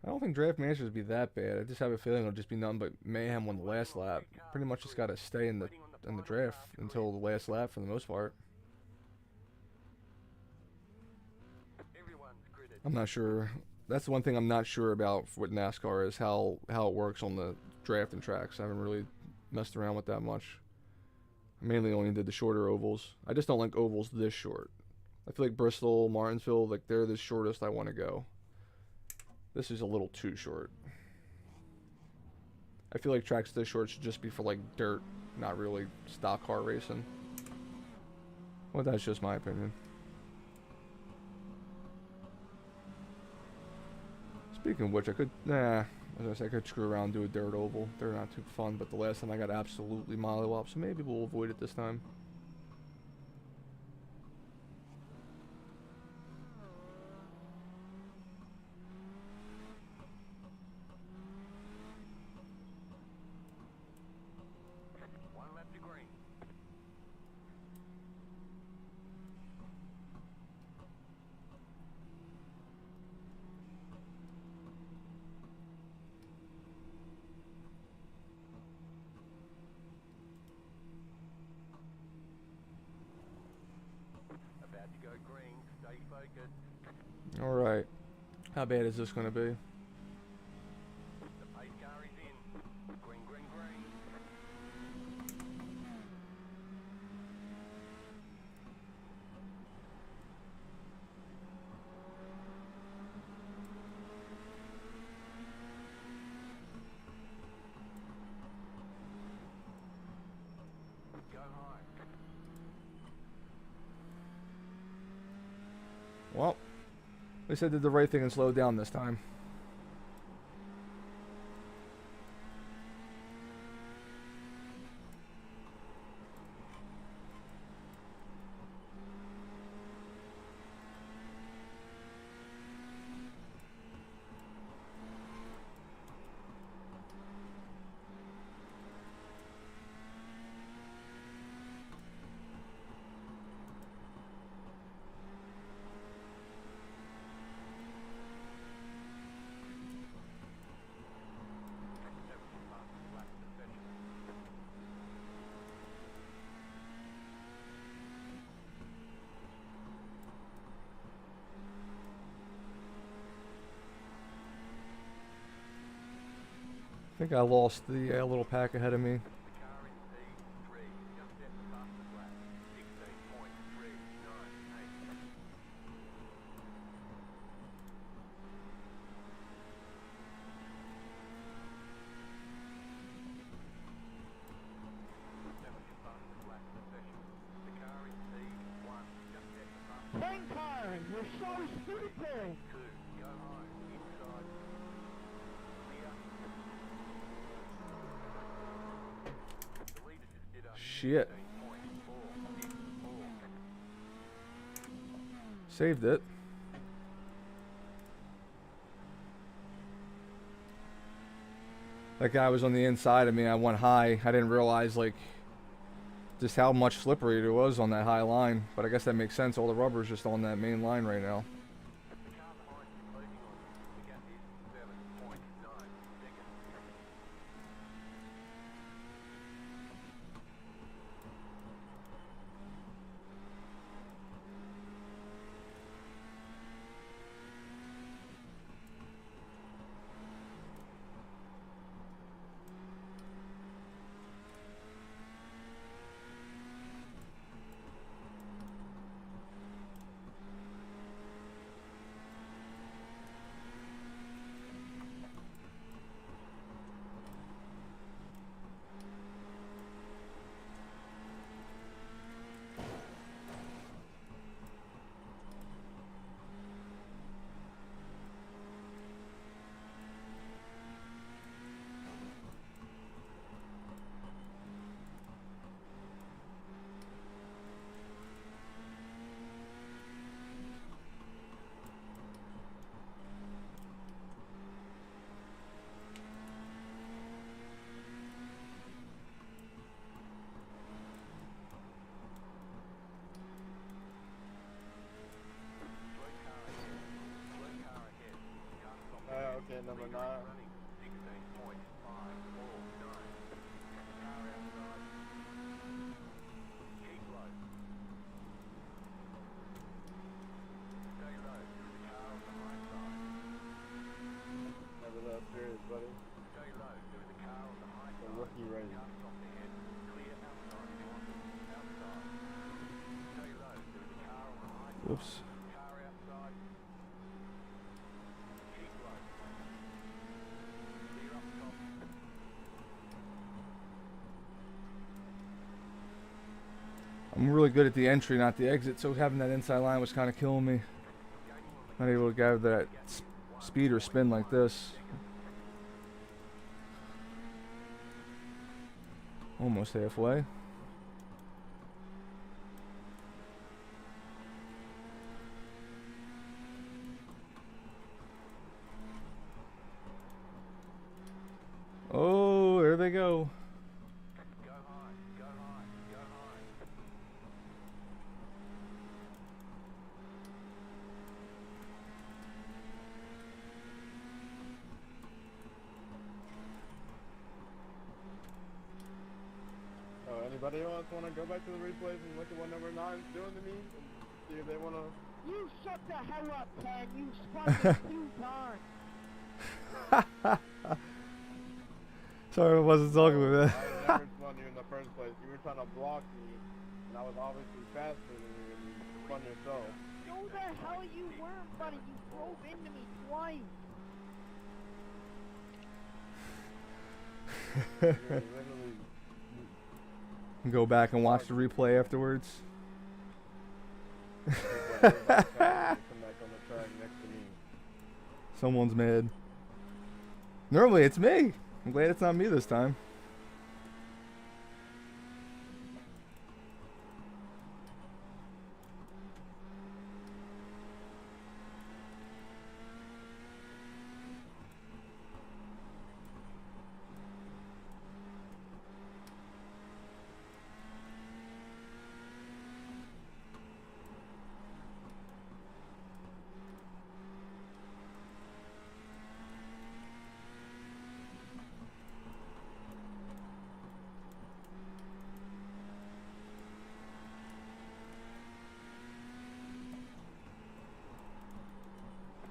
I don't think Draft Masters would be that bad. I just have a feeling it'll just be nothing but mayhem on the last lap. Pretty much just gotta stay in the draft until the last lap for the most part. I'm not sure. That's the one thing I'm not sure about with NASCAR is how it works on the drafting tracks. I haven't really messed around with that much. I mainly only did the shorter ovals. I just don't like ovals this short. I feel like Bristol, Martinsville, like they're the shortest I want to go. This is a little too short. I feel like tracks this short should just be for like dirt, not really stock car racing. Well, that's just my opinion. Speaking of which, I was gonna say I could screw around and do a dirt oval. They're not too fun, but the last time I got absolutely mollywopped, so maybe we'll avoid it this time. One lap to green. About to go green. Stay focused. Alright. How bad is this gonna be? The pace car is in. Green, green, green. Go high. Well, at least I did the right thing and slowed down this time. I think I lost the little pack ahead of me. The car in P3, just at the fastest lap. 16.398. That was your fastest lap of the session. The car in P1, just at the fastest lap. Tank car, you're so stupid! 2, go home, inside. Clear. The leader just did a Shit. 16.464. Saved it. That guy was on the inside of me. I went high. I didn't realize like just how much slippery it was on that high line. But I guess that makes sense. All the rubber's just on that main line right now. The car behind is closing on you. The gap is 7.9 seconds. Whoops. Car outside. Keep low. Clear up top. I'm really good at the entry, not the exit, so having that inside line was kind of killing me. Not able to get that speed or spin like this. Almost halfway. Oh, there they go. Go high, go high, go high. Oh, anybody else want to go back to the replays and look at what number 9's doing to me and see if they want to? You shut the hell up, Ken. You spun me 2 times. Sorry, I wasn't talking with that. I never spun you in the first place. You were trying to block me, and I was obviously faster than you, and you spun yourself. No, the hell you weren't, buddy. You drove into me twice. You're literally. Go back and watch the replay afterwards. Come back on the track next to me. Someone's mad. Normally it's me. I'm glad it's not me this time.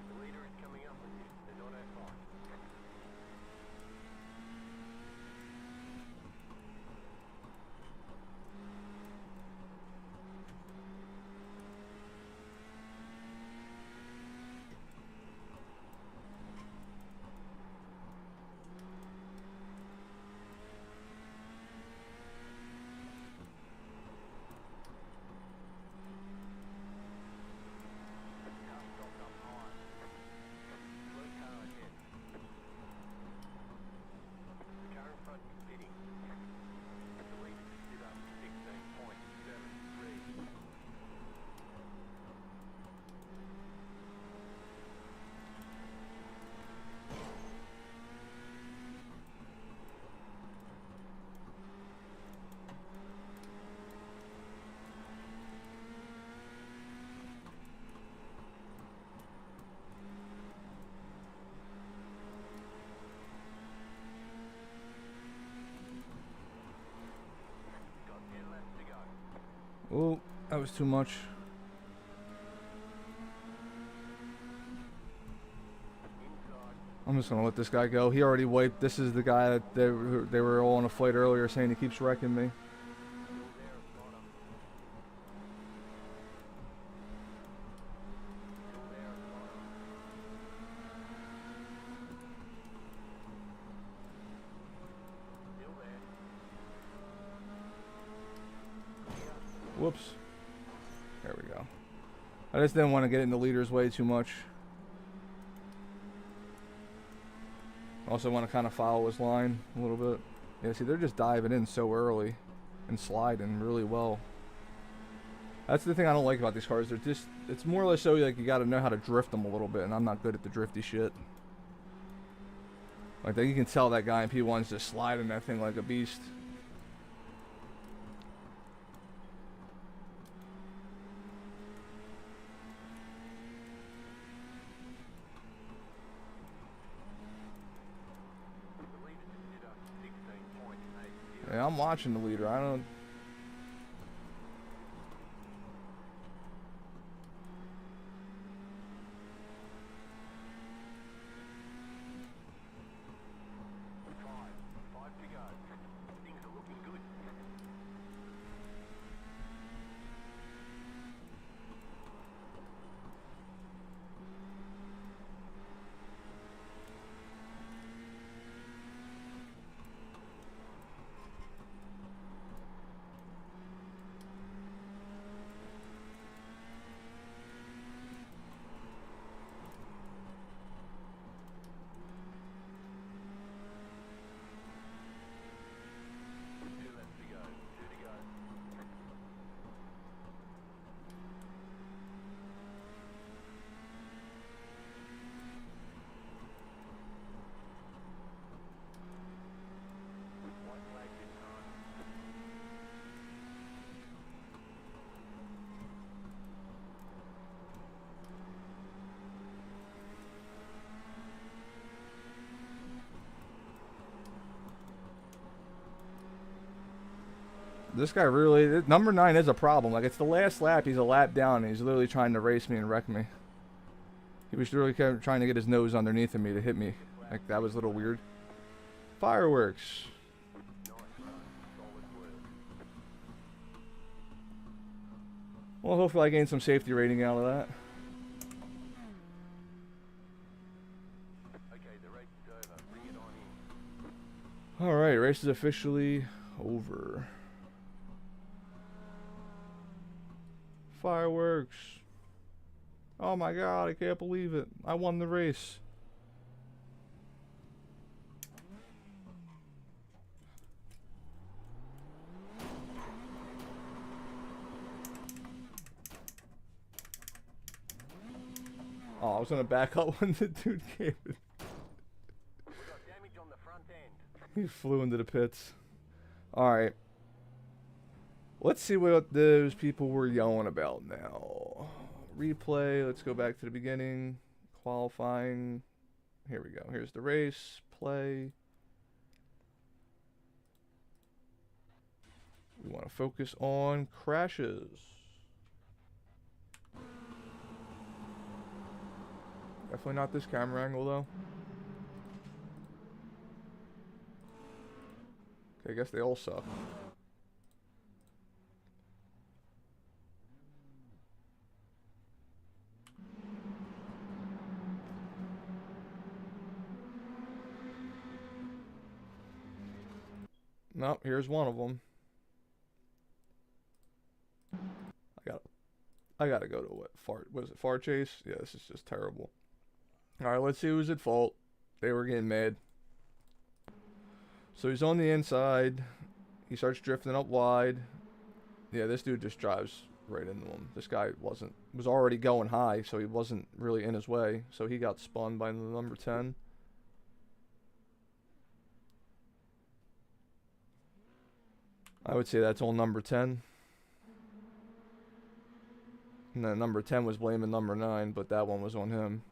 The leader is coming up with you. They're not that far. Car stopped up high. Slow car ahead. The car in front is pitting. The leader just did up 16.73. Got 10 laps to go. Oh, that was too much. Inside. I'm just gonna let this guy go. He already wiped. This is the guy that they were all on a flight earlier saying he keeps wrecking me. Still there at bottom. Still there at bottom. Still there. Whoops. There we go. I just didn't want to get in the leader's way too much. Also want to kind of follow his line a little bit. Yeah, see, they're just diving in so early and sliding really well. That's the thing I don't like about these cars. They're just, it's more or less so like you got to know how to drift them a little bit, and I'm not good at the drifty shit. Like you can tell that guy in P1's just sliding that thing like a beast. The leader just did up 16.80. Yeah, I'm watching the leader. I don't. Five to go. Things are looking good. This guy really, number 9 is a problem. Like, it's the last lap, he's a lap down, and he's literally trying to race me and wreck me. He was really kind of trying to get his nose underneath of me to hit me. Like, that was a little weird. Fireworks. Well, hopefully I gain some safety rating out of that. Okay, the race is over. Bring it on in. Alright, race is officially over. Fireworks. Oh my god, I can't believe it. I won the race. Oh, I was gonna back up when the dude came in. We got damage on the front end. He flew into the pits. Alright. Let's see what those people were yelling about now. Replay. Let's go back to the beginning. Qualifying. Here we go. Here's the race. Play. We want to focus on crashes. Definitely not this camera angle though. Okay, I guess they all suck. Nope, here's one of them. I gotta go to what? Was it Far Chase? Yeah, this is just terrible. Alright, let's see who's at fault. They were getting mad. So he's on the inside. He starts drifting up wide. Yeah, this dude just drives right into him. This guy was already going high, so he wasn't really in his way. So he got spun by the number 10. I would say that's on number 10. And then number 10 was blaming number 9, but that one was on him.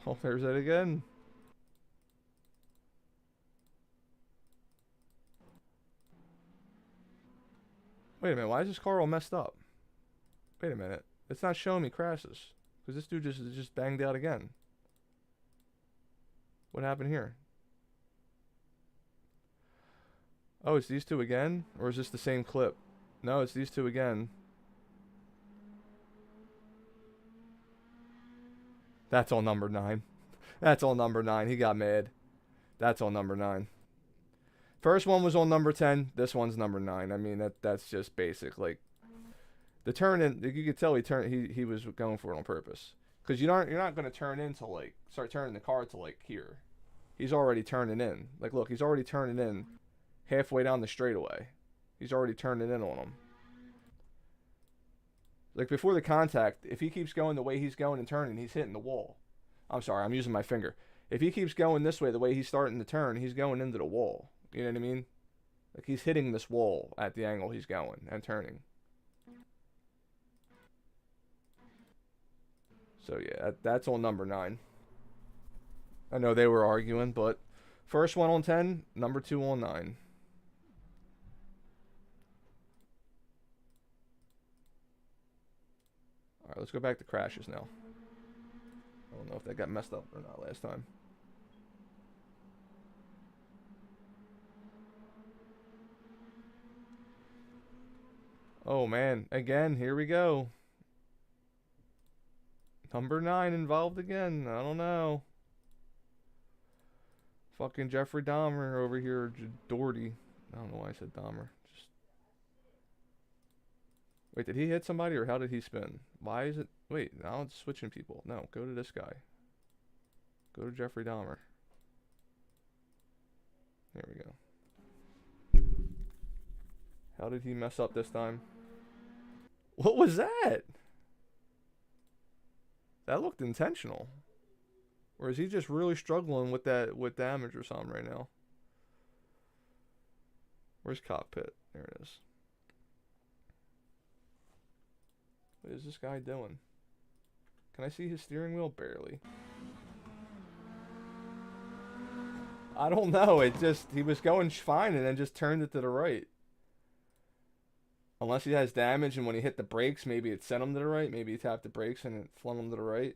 Oh, there's it again. Wait a minute, why is this car all messed up? Wait a minute, it's not showing me crashes. Because this dude just banged out again. What happened here? Oh, it's these two again? Or is this the same clip? No, it's these two again. That's all number 9. That's all number 9. He got mad. That's all number 9. First one was on number 10. This one's number 9. I mean, that's just basic. Like, the turn in, you could tell he was going for it on purpose. Because you're not going to turn in to, like, start turning the car to, like, here. He's already turning in. Like, look, he's already turning in halfway down the straightaway. He's already turning in on him. Like, before the contact, if he keeps going the way he's going and turning, he's hitting the wall. I'm sorry, I'm using my finger. If he keeps going this way, the way he's starting to turn, he's going into the wall. You know what I mean? Like, he's hitting this wall at the angle he's going and turning. So, yeah, that's on number 9. I know they were arguing, but first one on 10, number 2 on 9. Alright, let's go back to crashes now. I don't know if that got messed up or not last time. Oh man, again, here we go. Number 9 involved again. I don't know. Fucking Jeffrey Dahmer over here, Doherty. I don't know why I said Dahmer. Just... Wait, did he hit somebody or how did he spin? Why is it... Wait, now it's switching people. No, go to this guy. Go to Jeffrey Dahmer. There we go. How did he mess up this time? What was that? That looked intentional. Or is he just really struggling with that, with damage or something right now? Where's cockpit? There it is. What is this guy doing? Can I see his steering wheel? Barely. I don't know. It just, he was going fine and then just turned it to the right. Unless he has damage and when he hit the brakes, maybe it sent him to the right. Maybe he tapped the brakes and it flung him to the right.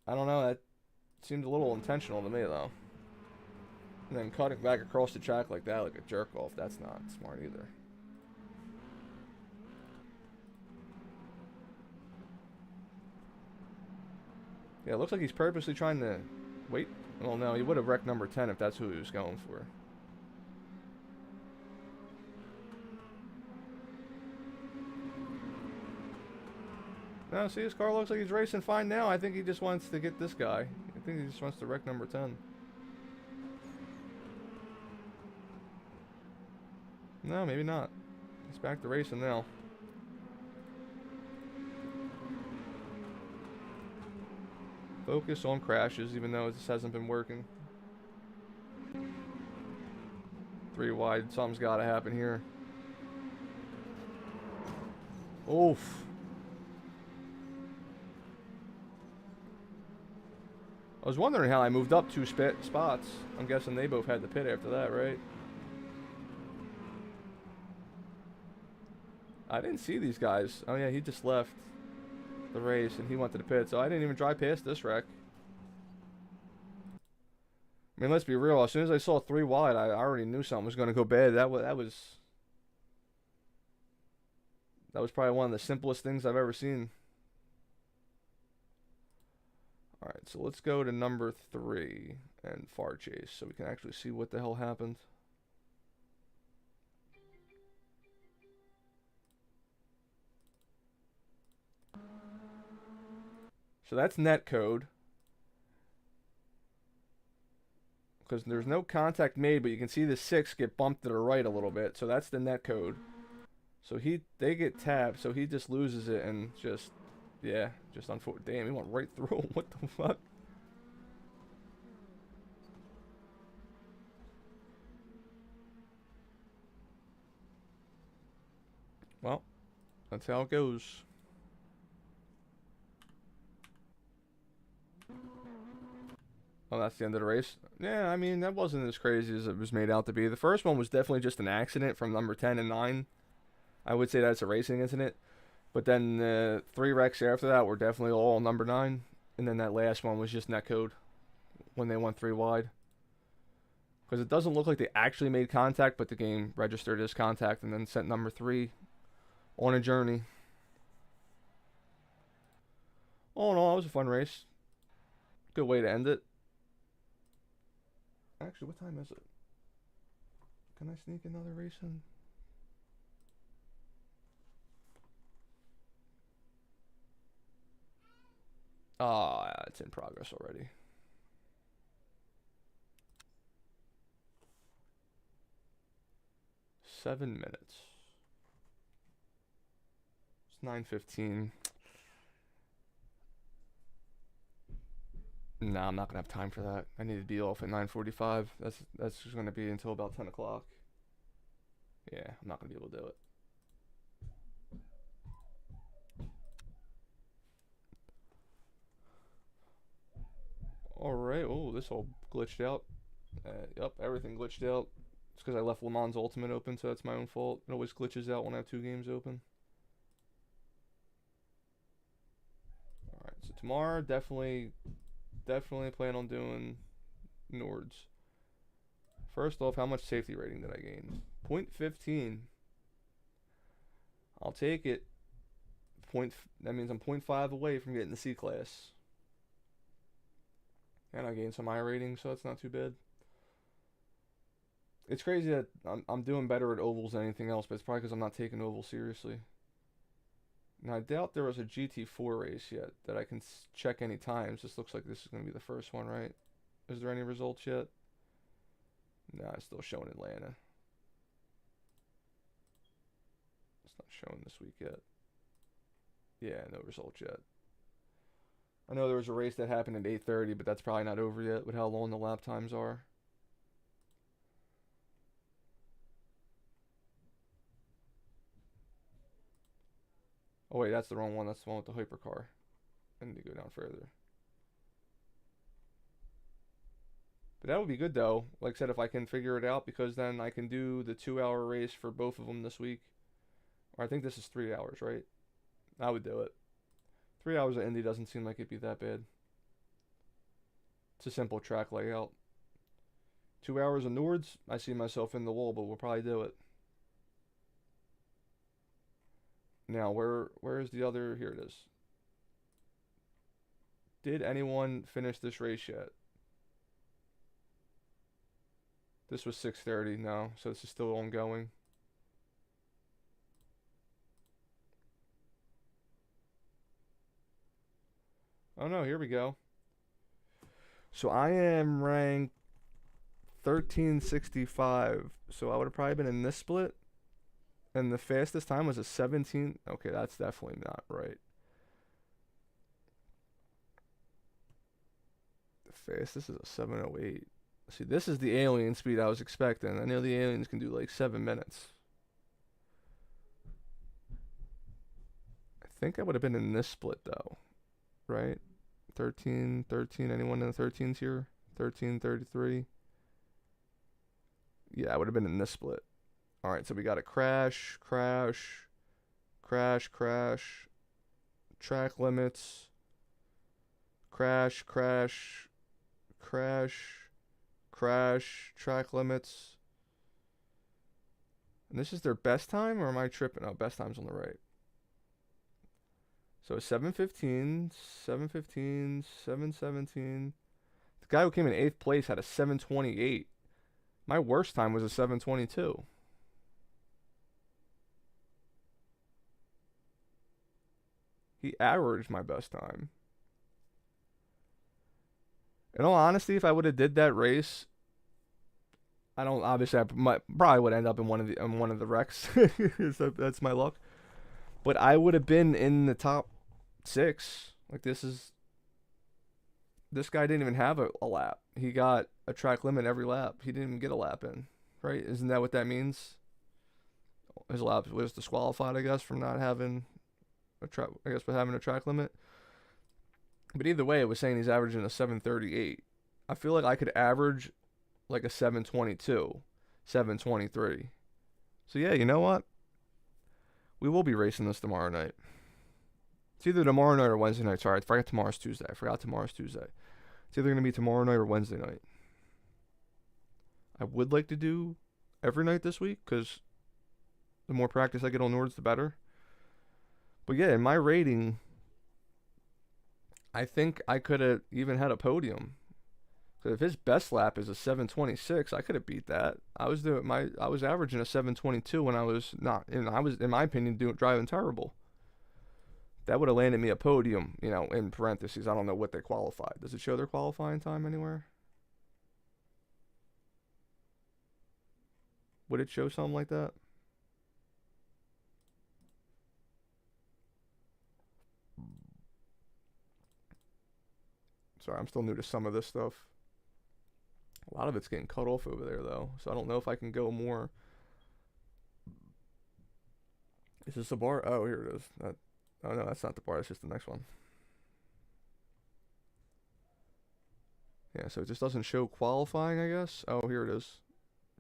I don't know. That seemed a little intentional to me, though. And then cutting back across the track like that, like a jerk off, that's not smart either. Yeah, it looks like he's purposely trying to wait. Well, no, he would have wrecked number 10 if that's who he was going for. No, see, his car looks like he's racing fine now. I think he just wants to get this guy. I think he just wants to wreck number 10. No, maybe not. He's back to racing now. Focus on crashes, even though this hasn't been working. 3 wide, something's got to happen here. Oof. I was wondering how I moved up 2 spots. I'm guessing they both had the pit after that, right? I didn't see these guys. Oh yeah, he just left the race and he went to the pit, so I didn't even drive past this wreck. I mean, let's be real. As soon as I saw 3 wide, I already knew something was going to go bad. That was probably one of the simplest things I've ever seen. Alright, so let's go to number 3 and far chase so we can actually see what the hell happened. So that's net code. Because there's no contact made, but you can see the 6 get bumped to the right a little bit. So that's the net code. So they get tapped, so he just loses it and just... Yeah, just unfortunate. Damn, he went right through him. What the fuck? Well, that's how it goes. Oh, that's the end of the race? Yeah, I mean, that wasn't as crazy as it was made out to be. The first one was definitely just an accident from number 10 and 9. I would say that's a racing incident. But then the 3 wrecks after that were definitely all number 9. And then that last one was just netcode when they went 3 wide. Because it doesn't look like they actually made contact, but the game registered as contact and then sent number 3 on a journey. All in all, it was a fun race. Good way to end it. Actually, what time is it? Can I sneak another race in? Oh, yeah, it's in progress already. Seven minutes. It's 9:15. Nah, I'm not gonna have time for that. I need to be off at 9:45. That's just gonna be until about 10 o'clock. Yeah, I'm not gonna be able to do it. Alright, oh, this all glitched out. Yep, everything glitched out. It's because I left Le Mans Ultimate open, so that's my own fault. It always glitches out when I have 2 games open. Alright, so tomorrow, definitely plan on doing Nords. First off, how much safety rating did I gain? 0.15. I'll take it. That means I'm 0.5 away from getting the C class. And I gained some I rating, so that's not too bad. It's crazy that I'm doing better at ovals than anything else, but it's probably because I'm not taking ovals seriously. Now, I doubt there was a GT4 race yet that I can check any times. This looks like this is going to be the first one, right? Is there any results yet? Nah, it's still showing Atlanta. It's not showing this week yet. Yeah, no results yet. I know there was a race that happened at 8:30, but that's probably not over yet with how long the lap times are. Oh wait, that's the wrong one. That's the one with the hypercar. I need to go down further. But that would be good though. Like I said, if I can figure it out, because then I can do the 2 hour race for both of them this week. Or I think this is 3 hours, right? I would do it. 3 hours of Indy doesn't seem like it'd be that bad. It's a simple track layout. 2 hours of Nords, I see myself in the wall, but we'll probably do it. Now, where is the other? Here it is. Did anyone finish this race yet? This was 6:30, no, so this is still ongoing. Oh no, here we go. So I am ranked 1365, so I would have probably been in this split. And the fastest time was a 17. Okay, that's definitely not right. The fastest is a 708. See, this is the alien speed I was expecting. I know the aliens can do like 7 minutes. I think I would have been in this split though, right? 13, 13. Anyone in the 13s here? 13, 33. Yeah, I would have been in this split. All right, so we got a crash, crash, crash, crash, track limits, crash, crash, crash, crash, track limits. And this is their best time, or am I tripping? Oh, best time's on the right. So 7:15, 7:15, 7:17. The guy who came in 8th place had a 7:28. My worst time was a 7:22. He averaged my best time. In all honesty, if I would have did that race, I don't obviously probably would end up in one of the wrecks. That's my luck. But I would have been in the top 6. Like this guy didn't even have a lap. He got a track limit every lap. He didn't even get a lap in, right? Isn't that what that means? His lap was disqualified, I guess, from not having for having a track limit. But either way, it was saying he's averaging a 7:38. I feel like I could average like a 7:22, 7:23. So yeah, you know what? We will be racing this tomorrow night. It's either tomorrow night or Wednesday night. Sorry, I forgot tomorrow's Tuesday. It's either going to be tomorrow night or Wednesday night. I would like to do every night this week, because the more practice I get on Nords, the better. But yeah, in my rating, I think I could have even had a podium. Because if his best lap is a 7:26, I could have beat that. I was averaging a 7:22 when I was not, and I was, in my opinion, driving terrible. That would have landed me a podium, in parentheses. I don't know what they qualified. Does it show their qualifying time anywhere? Would it show something like that? Sorry, I'm still new to some of this stuff. A lot of it's getting cut off over there, though, so I don't know if I can go more. Is this a bar? Oh, here it is. Oh, no, that's not the bar. That's just the next one. Yeah, so it just doesn't show qualifying, I guess. Oh, here it is.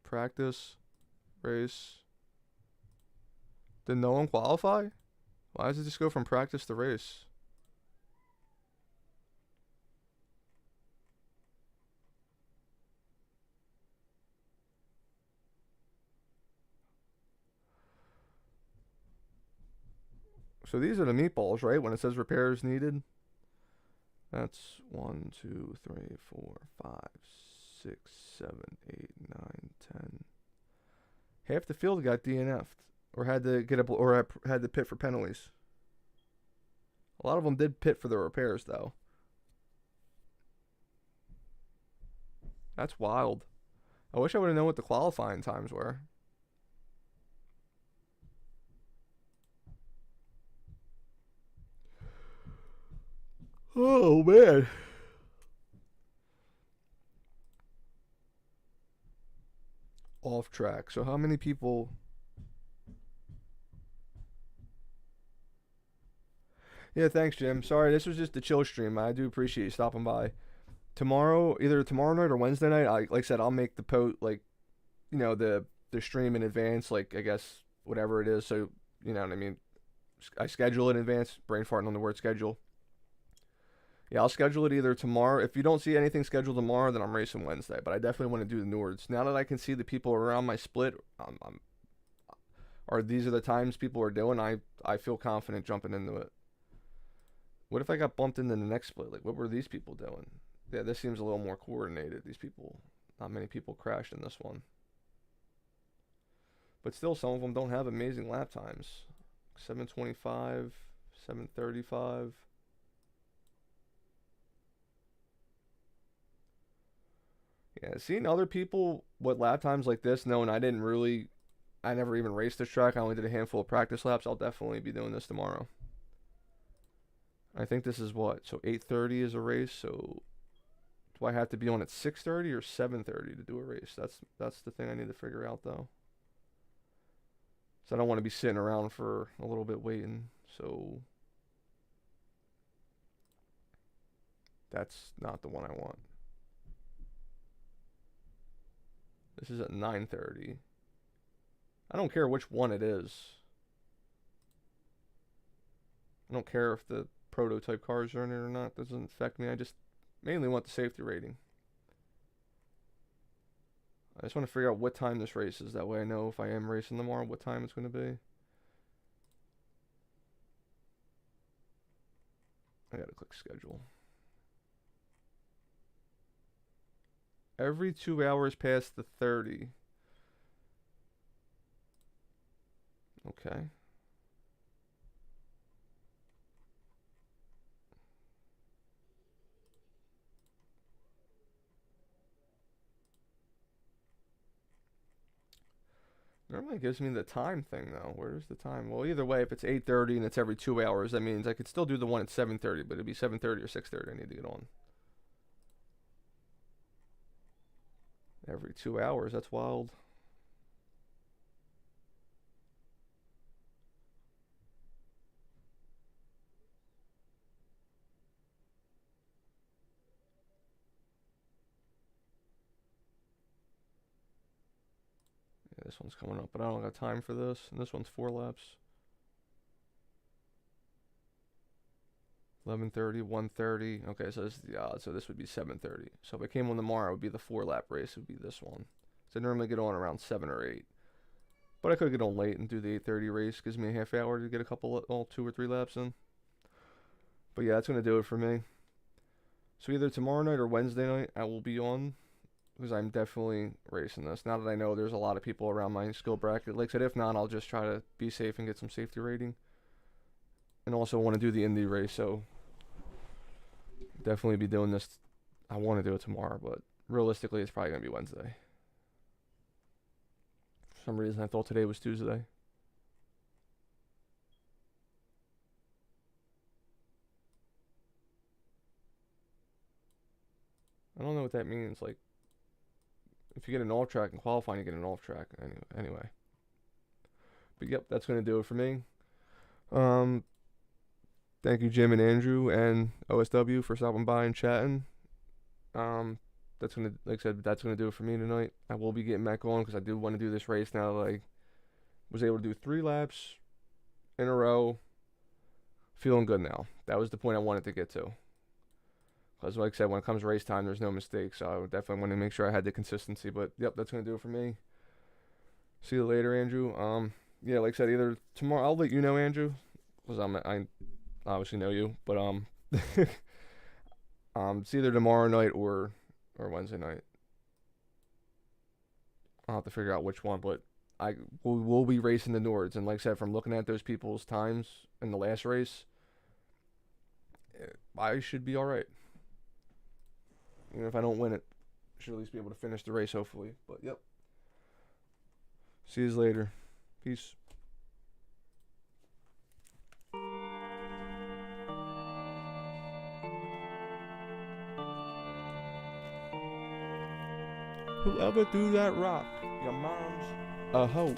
Practice. Race. Did no one qualify? Why does it just go from practice to race? So these are the meatballs, right? When it says repairs needed. That's 1, 2, 3, 4, 5, 6, 7, 8, 9, 10. Half the field got DNF'd, or had to pit for penalties. A lot of them did pit for the repairs, though. That's wild. I wish I would have known what the qualifying times were. Oh, man. Off track. So how many people... Yeah, thanks, Jim. Sorry, this was just a chill stream. I do appreciate you stopping by. Tomorrow, either tomorrow night or Wednesday night, like I said, I'll make the like, the stream in advance, like, I guess, whatever it is. So, you know what I mean? I schedule it in advance, brain farting on the word schedule. Yeah, I'll schedule it either tomorrow. If you don't see anything scheduled tomorrow, then I'm racing Wednesday. But I definitely want to do the Nords. Now that I can see the people around my split, or these are the times people are doing, I feel confident jumping into it. What if I got bumped into the next split? Like, what were these people doing? Yeah, this seems a little more coordinated. These people, not many people crashed in this one. But still, some of them don't have amazing lap times. 7:25, 7:35. Yeah, seeing other people with lap times like this, knowing I never even raced this track. I only did a handful of practice laps. I'll definitely be doing this tomorrow. I think this is what? So 8:30 is a race. So do I have to be on at 6:30 or 7:30 to do a race? That's the thing I need to figure out though. So I don't want to be sitting around for a little bit waiting. So that's not the one I want. This is at 9:30. I don't care which one it is. I don't care if the prototype cars are in it or not. It doesn't affect me. I just mainly want the safety rating. I just want to figure out what time this race is. That way I know if I am racing tomorrow, what time it's going to be. I gotta click schedule. Every 2 hours past the 30. Okay. Normally it gives me the time thing though. Where's the time? Well, either way, if it's 8:30 and it's every 2 hours, that means I could still do the one at 7:30, but it'd be 7:30 or 6:30 I need to get on. Every 2 hours, that's wild. Yeah, this one's coming up, but I don't got time for this. And this one's 4 laps. 11:30, 1:30. Okay, so this is the odd. So this would be 7:30. So if I came on tomorrow, it would be the 4-lap race. It would be this one. So I normally get on around 7 or 8. But I could get on late and do the 8:30 race. Gives me a half hour to get a couple, 2 or 3 laps in. But yeah, that's going to do it for me. So either tomorrow night or Wednesday night, I will be on. Because I'm definitely racing this. Now that I know there's a lot of people around my skill bracket. Like I said, if not, I'll just try to be safe and get some safety rating. And also want to do the Indy race, so definitely be doing this. I want to do it tomorrow, but realistically, it's probably going to be Wednesday. For some reason, I thought today was Tuesday. I don't know what that means. Like, if you get an off track in qualifying, you get an off track anyway. But yep, that's going to do it for me. Thank you, Jim and Andrew and OSW for stopping by and chatting. That's gonna, like I said, that's gonna do it for me tonight. I will be getting back on because I do want to do this race now that I was able to do 3 laps in a row. Feeling good now. That was the point I wanted to get to. Because like I said, when it comes to race time, there's no mistakes. So I would definitely want to make sure I had the consistency. But yep, that's gonna do it for me. See you later, Andrew. Yeah, like I said, either tomorrow. I'll let you know, Andrew, because I obviously know you, but it's either tomorrow night or Wednesday night. I'll have to figure out which one, but we'll be racing the Nords, and like I said, from looking at those people's times in the last race, I should be all right. Even if I don't win it, I should at least be able to finish the race, hopefully. But yep. See you later. Peace. Whoever threw that rock, your mom's a hoe.